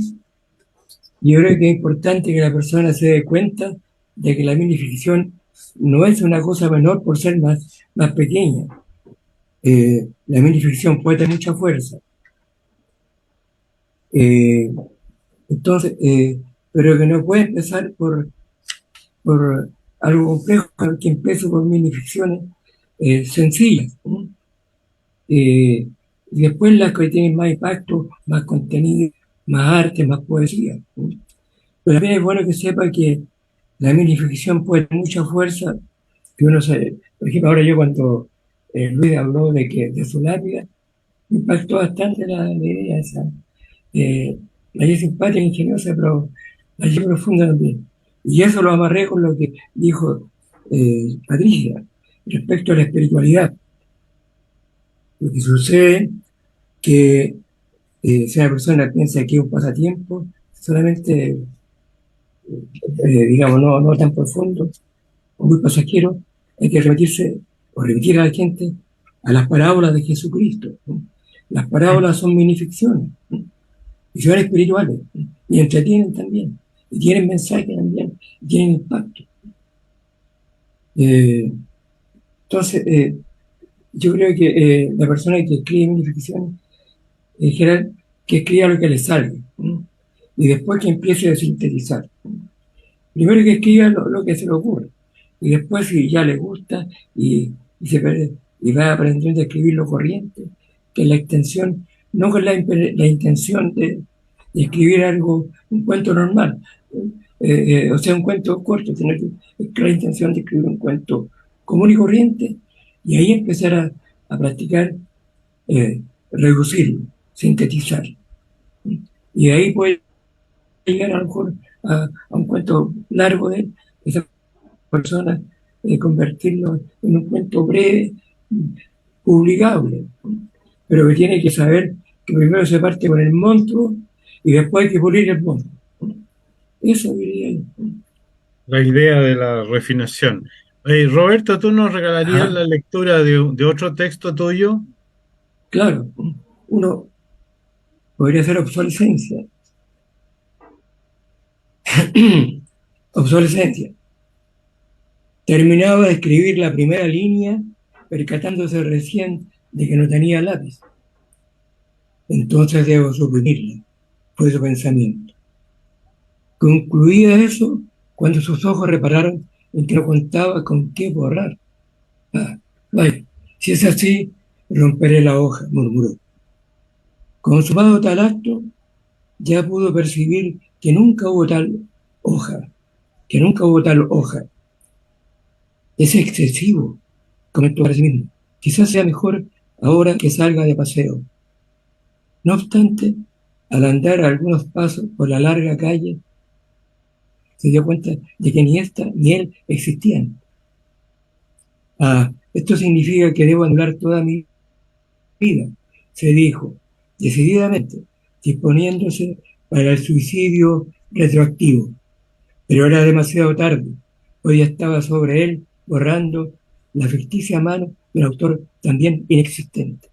yo creo que es importante que la persona se dé cuenta de que la minificción no es una cosa menor por ser más pequeña. La minificción puede tener mucha fuerza. Eh, entonces, pero que no puede empezar por algo complejo, que empiece por minificciones sencillas. ¿No? Y después las que tienen más impacto, más contenido, más arte, más poesía. ¿No? Pero también es bueno que sepa que la minificción puede tener mucha fuerza, que uno se, por ejemplo, ahora yo cuando Luis habló de su lápida, me impactó bastante la idea esa. Eh, la idea simpática, ingeniosa, pero la idea profunda también. Y eso lo amarré con lo que dijo Patricia respecto a la espiritualidad. Lo que sucede que si una persona piensa que es un pasatiempo, solamente, digamos, no tan profundo, o muy pasajero, hay que remitirse o remitir a la gente a las parábolas de Jesucristo. ¿No? Las parábolas son minificciones, ¿no? Y son espirituales, ¿no? Y entretienen también, y tienen mensaje también, y tienen impacto. Entonces, yo creo que la persona que escribe minificciones, en general, que escriba lo que le salga, ¿no? Y después que empiece a sintetizar. ¿No? Primero que escriba lo que se le ocurre, y después si ya le gusta y va aprendiendo a escribir lo corriente, que es la extensión, no con la intención de escribir algo, un cuento normal, o sea, un cuento corto, sino que es con la intención de escribir un cuento común y corriente, y ahí empezar a practicar, reducirlo, sintetizar. Y de ahí puede llegar a lo mejor a un cuento largo de esa persona, convertirlo en un cuento breve, publicable, pero que tiene que saber que primero se parte con el monstruo y después hay que pulir el monstruo. Eso diría yo. La idea de la refinación. Roberto, ¿tú nos regalarías Ajá, la lectura de otro texto tuyo? claro, uno podría hacer obsolescencia. Obsolescencia. Terminaba de escribir la primera línea, percatándose recién de que no tenía lápiz. Entonces debo suprimirla, fue su pensamiento. Concluía eso cuando sus ojos repararon en que no contaba con qué borrar. Ah, vaya, si es así, romperé la hoja, murmuró. Consumado tal acto, ya pudo percibir que nunca hubo tal hoja, que nunca hubo tal hoja. Es excesivo, comentó para sí mismo. Quizás sea mejor ahora que salga de paseo. No obstante, al andar algunos pasos por la larga calle, se dio cuenta de que ni esta ni él existían. Ah, esto significa que debo anular toda mi vida, se dijo, decididamente, disponiéndose para el suicidio retroactivo. Pero era demasiado tarde, pues ya estaba sobre él borrando la ficticia mano de un autor también inexistente.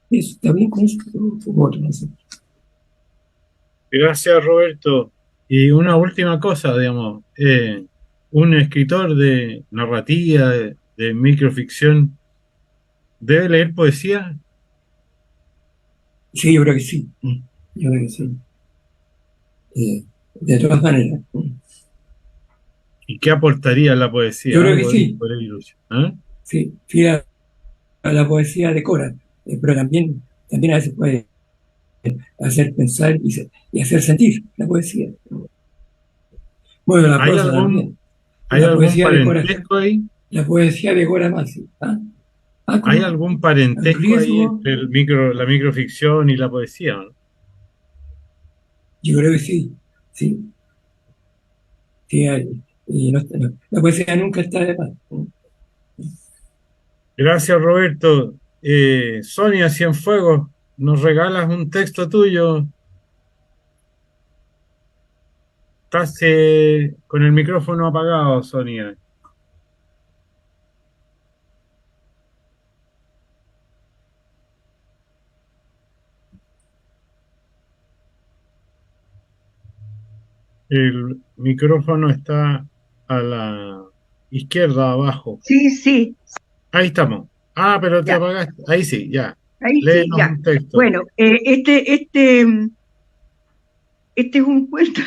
Eso está bien con eso, otro, no sé. Gracias, Roberto. Y una última cosa, digamos, un escritor de narrativa, de microficción, ¿debe leer poesía? Sí, yo creo que sí. Yo creo que sí. De todas maneras. ¿Y qué aportaría la Yo poesía? creo Ah? que sí. Por Lucio. ¿Ah? Sí, sí, la poesía decora, pero también a veces puede hacer pensar y hacer sentir la poesía. Bueno, la ¿Hay prosa algún, también. hay La algún poesía decora. parentesco ahí? la poesía de Gora Massi. ¿Hay Con algún parentesco ahí riesgo, entre la microficción y la poesía, ¿no? yo creo que sí, sí, sí hay. Y la poesía nunca está de más. Gracias, Roberto. Sonia Cienfuegos, ¿nos regalas un texto tuyo? Estás con el micrófono apagado, Sonia. El micrófono está a la izquierda, abajo. Sí, sí, Ahí estamos. Ah, pero te ya, apagaste. Ahí sí, ya. ahí sí, Léenos ya. un texto. Bueno, este es un cuento,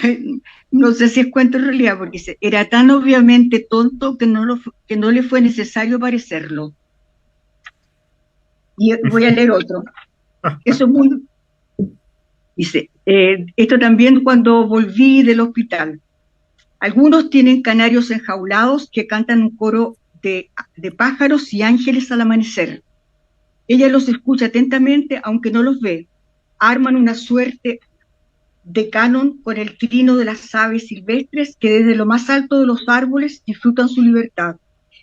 no sé si es cuento en realidad, porque era tan obviamente tonto que que no le fue necesario parecerlo. Y voy a leer otro. Eso es muy... Dice, esto también cuando volví del hospital. Algunos tienen canarios enjaulados que cantan un coro de pájaros y ángeles al amanecer. Ella los escucha atentamente, aunque no los ve. Arman una suerte de canon con el trino de las aves silvestres que desde lo más alto de los árboles disfrutan su libertad.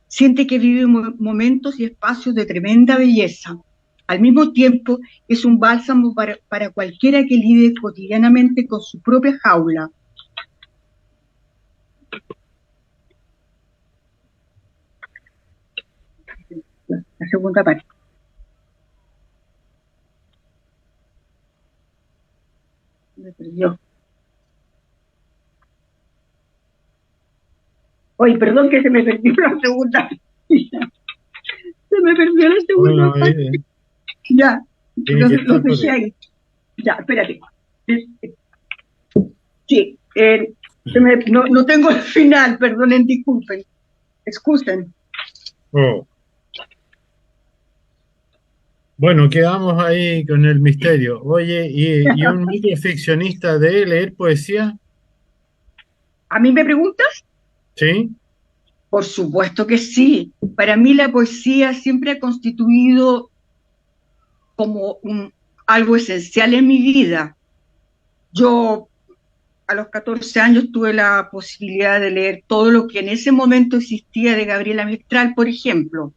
Siente que vive momentos y espacios de tremenda belleza. Al mismo tiempo, es un bálsamo para cualquiera que lidia cotidianamente con su propia jaula. La segunda parte. Me perdió. Oye, perdón que se me perdió la segunda. Se me perdió la segunda parte. Ya, entonces lo dejé ahí. Ya, espérate. Sí, no tengo el final, perdonen, disculpen. Excusen. Oh. Bueno, quedamos ahí con el misterio. Oye, ¿y un microficcionista de leer poesía? ¿A mí me preguntas? Sí. Por supuesto que sí. Para mí la poesía siempre ha constituido como algo esencial en mi vida. Yo a los 14 años tuve la posibilidad de leer todo lo que en ese momento existía de Gabriela Mistral, por ejemplo,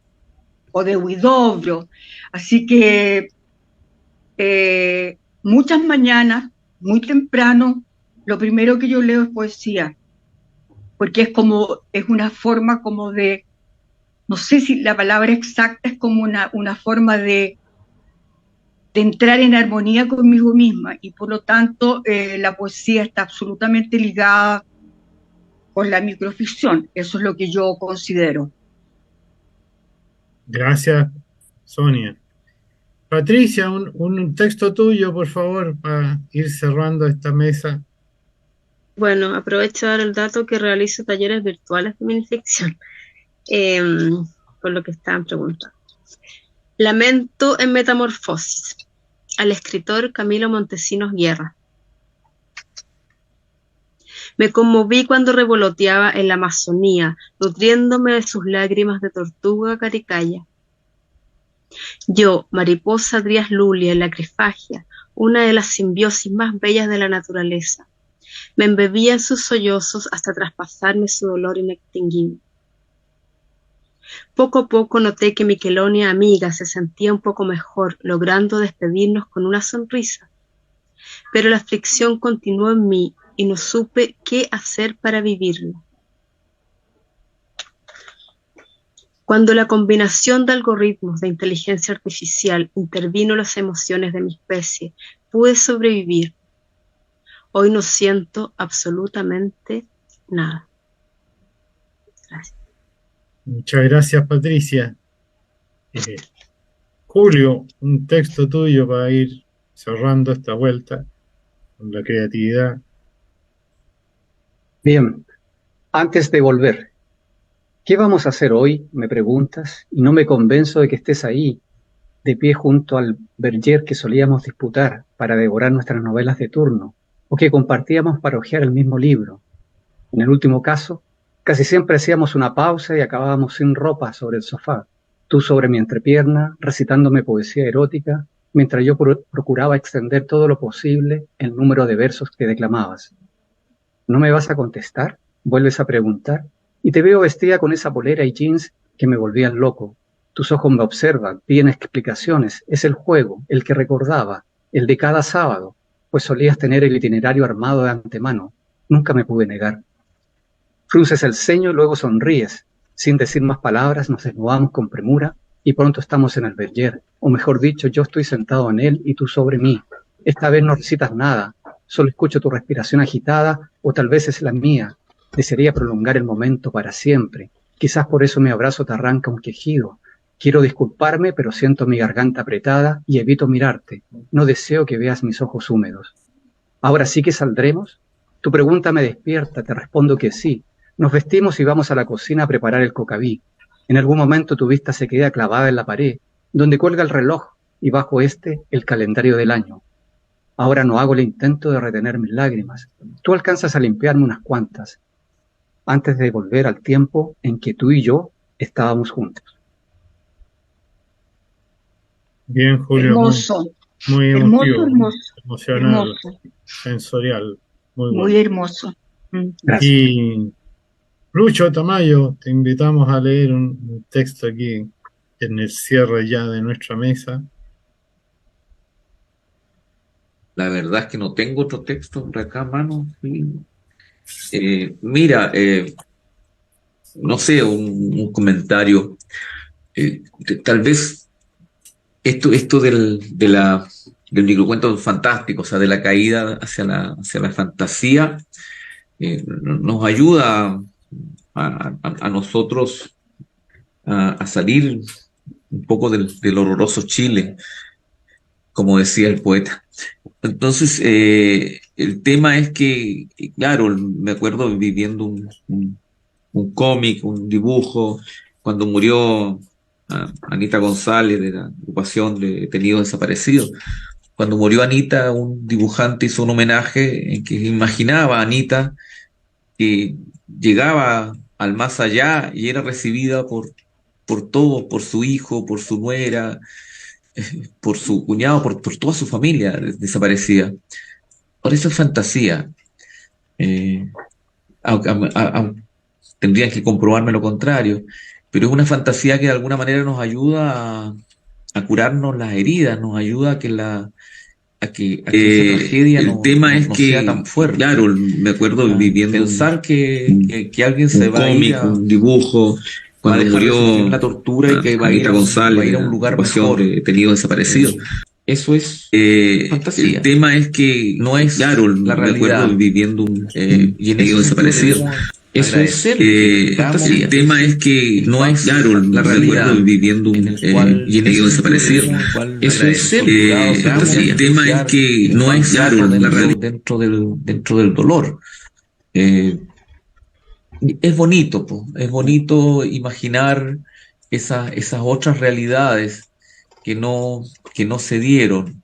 o de Huidobro. Así que muchas mañanas, muy temprano, lo primero que yo leo es poesía, porque es una forma como de, no sé si la palabra exacta es como una forma de entrar en armonía conmigo misma, y por lo tanto la poesía está absolutamente ligada con la microficción. Eso es lo que yo considero. Gracias, Sonia. Patricia, un texto tuyo, por favor, para ir cerrando esta mesa. Bueno, aprovecho de dar el dato que realizo talleres virtuales de minificción, por lo que estaban preguntando. Lamento en Metamorfosis, al escritor Camilo Montesinos Guerra. Me conmoví cuando revoloteaba en la Amazonía, nutriéndome de sus lágrimas de tortuga caricaya. Yo, mariposa Drías Lulia en la crifagia, una de las simbiosis más bellas de la naturaleza, me embebía en sus sollozos hasta traspasarme su dolor inextinguible. Poco a poco noté que mi quelonia amiga se sentía un poco mejor, logrando despedirnos con una sonrisa. Pero la aflicción continuó en mí y no supe qué hacer para vivirla. Cuando la combinación de algoritmos de inteligencia artificial intervino en las emociones de mi especie, pude sobrevivir. Hoy no siento absolutamente nada. Gracias. Muchas gracias, Patricia. Julio, un texto tuyo para ir cerrando esta vuelta con la creatividad. Bien, antes de volver, ¿qué vamos a hacer hoy? Me preguntas, y no me convenzo de que estés ahí, de pie junto al Berger que solíamos disputar para devorar nuestras novelas de turno, o que compartíamos para hojear el mismo libro. En el último caso, Casi siempre hacíamos una pausa y acabábamos sin ropa sobre el sofá, tú sobre mi entrepierna, recitándome poesía erótica, mientras yo procuraba extender todo lo posible el número de versos que declamabas. ¿No me vas a contestar? Vuelves a preguntar, y te veo vestida con esa polera y jeans que me volvían loco. Tus ojos me observan, piden explicaciones, es el juego, el que recordaba, el de cada sábado, pues solías tener el itinerario armado de antemano. Nunca me pude negar. Frunces el ceño y luego sonríes. Sin decir más palabras nos desnudamos con premura y pronto estamos en el Verger, o mejor dicho, yo estoy sentado en él y tú sobre mí. Esta vez no recitas nada, solo escucho tu respiración agitada o tal vez es la mía. Desearía prolongar el momento para siempre. Quizás por eso mi abrazo te arranca un quejido. Quiero disculparme, pero siento mi garganta apretada y evito mirarte. No deseo que veas mis ojos húmedos. ¿Ahora sí que saldremos? Tu pregunta me despierta, te respondo que sí. Nos vestimos y vamos a la cocina a preparar el cocaví. En algún momento tu vista se queda clavada en la pared, donde cuelga el reloj y bajo este el calendario del año. Ahora no hago el intento de retener mis lágrimas. Tú alcanzas a limpiarme unas cuantas, antes de volver al tiempo en que tú y yo estábamos juntos. Bien, Julio, Hermoso, muy hermoso, emotivo, hermoso, emocional, hermoso, sensorial, muy muy bueno. hermoso. Gracias. Y Lucho Tamayo, te invitamos a leer un texto aquí en el cierre ya de nuestra mesa. La verdad es que no tengo otro texto por acá a mano. Sí. Mira, no sé, un comentario. Tal vez esto del microcuento fantástico, o sea, de la caída hacia la fantasía, nos ayuda a nosotros a salir un poco del horroroso Chile, como decía el poeta. Entonces, el tema es que, claro, me acuerdo viviendo un cómic, un dibujo, cuando murió Anita González de la agrupación de Detenidos Desaparecidos. Cuando murió Anita, un dibujante hizo un homenaje en que imaginaba a Anita que llegaba al más allá y era recibida por todos, por su hijo, por su nuera, por su cuñado, por toda su familia desaparecida. Por eso es fantasía. Tendrían que comprobarme lo contrario, pero es una fantasía que de alguna manera nos ayuda a curarnos las heridas, nos ayuda a que esa tragedia el tema es que sea tan fuerte. Claro, me acuerdo viviendo pensar que alguien se va a ir a un dibujo cuando murió la tortura y que va a ir a un lugar mejor, Detenidos Desaparecidos. Eso es fantasía. El tema es que no es, claro, la realidad. Me acuerdo viviendo y en Detenidos Desaparecidos. Eso es fantasía. El tema es que no es, claro, la realidad viviendo y en ello desaparecido. Eso es fantasía. El tema es que no es, claro, la realidad dentro del dolor. Es bonito, es bonito imaginar esas otras realidades que no se dieron.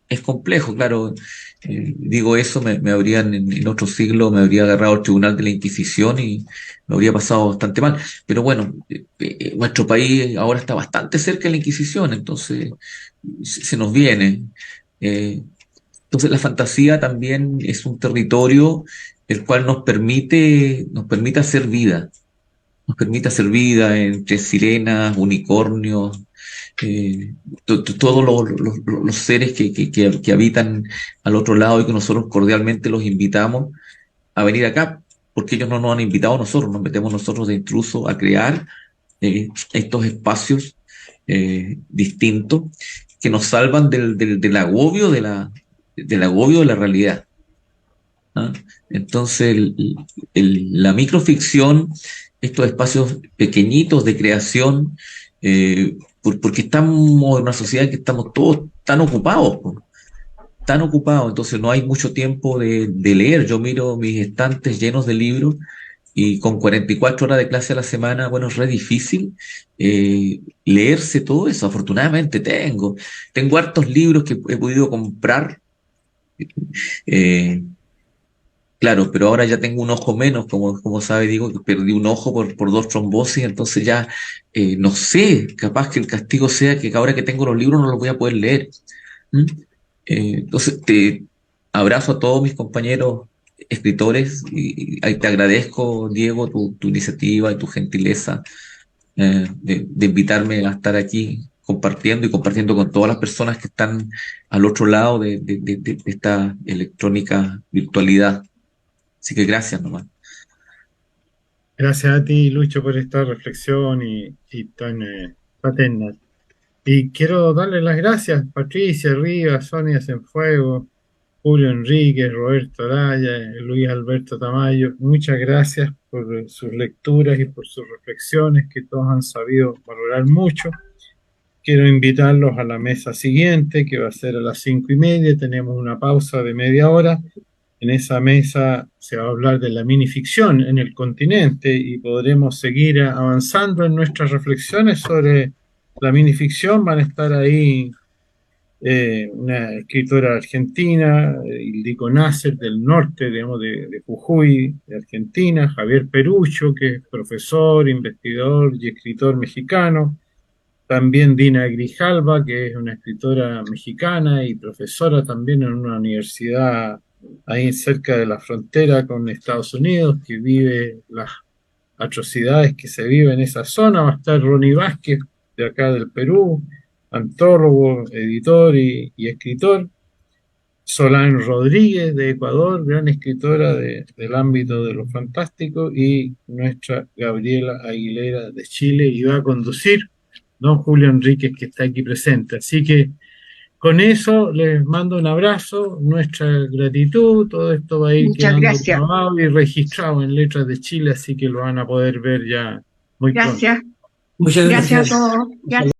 Es complejo, claro. Digo eso, me habrían en otro siglo me habría agarrado al tribunal de la Inquisición y me habría pasado bastante mal. Pero bueno, nuestro país ahora está bastante cerca de la Inquisición, entonces se nos viene. Entonces la fantasía también es un territorio el cual nos permite hacer vida. Nos permite hacer vida entre sirenas, unicornios, todos los seres que habitan al otro lado y que nosotros cordialmente los invitamos a venir acá, porque ellos no nos han invitado a nosotros, nos metemos nosotros de intruso a crear estos espacios distintos que nos salvan del agobio del agobio de la realidad. ¿Ah? Entonces la microficción, estos espacios pequeñitos de creación, porque estamos en una sociedad en que estamos todos tan ocupados, entonces no hay mucho tiempo de leer. Yo miro mis estantes llenos de libros y con 44 horas de clase a la semana, bueno, es re difícil leerse todo eso. Afortunadamente tengo hartos libros que he podido comprar Claro, pero ahora ya tengo un ojo menos, como sabe, digo, que perdí un ojo por 2 trombosis, entonces ya no sé, capaz que el castigo sea que ahora que tengo los libros no los voy a poder leer. ¿Mm? Entonces te abrazo a todos mis compañeros escritores y ahí te agradezco, Diego, tu iniciativa y tu gentileza de invitarme a estar aquí compartiendo y compartiendo con todas las personas que están al otro lado de esta electrónica virtualidad. Así que gracias nomás. Gracias a ti, Lucho, por esta reflexión y tan paterna. Y quiero darle las gracias, Patricia Rivas, Sonia Cienfuegos, Julio Enríquez, Roberto Araya, Luis Alberto Tamayo. Muchas gracias por sus lecturas y por sus reflexiones que todos han sabido valorar mucho. Quiero invitarlos a la mesa siguiente, que va a ser a las 5:30. Tenemos una pausa de media hora. En esa mesa se va a hablar de la minificción en el continente y podremos seguir avanzando en nuestras reflexiones sobre la minificción. Van a estar ahí una escritora argentina, Ildiko Nasser, del norte, digamos, de Jujuy, de Argentina, Javier Perucho, que es profesor, investigador y escritor mexicano. También Dina Grijalva, que es una escritora mexicana y profesora también en una universidad ahí cerca de la frontera con Estados Unidos, que vive las atrocidades que se viven en esa zona. Va a estar Ronnie Vázquez, de acá del Perú, antólogo, editor y escritor. Solán Rodríguez, de Ecuador, gran escritora del ámbito de lo fantástico, y nuestra Gabriela Aguilera, de Chile, y va a conducir don Julio Enríquez, que está aquí presente. Así que con eso les mando un abrazo, nuestra gratitud. Todo esto va a ir Muchas quedando gracias. grabado y registrado en Letras de Chile, así que lo van a poder ver ya muy pronto. Gracias. Muchas Gracias a gracias. todos. Gracias.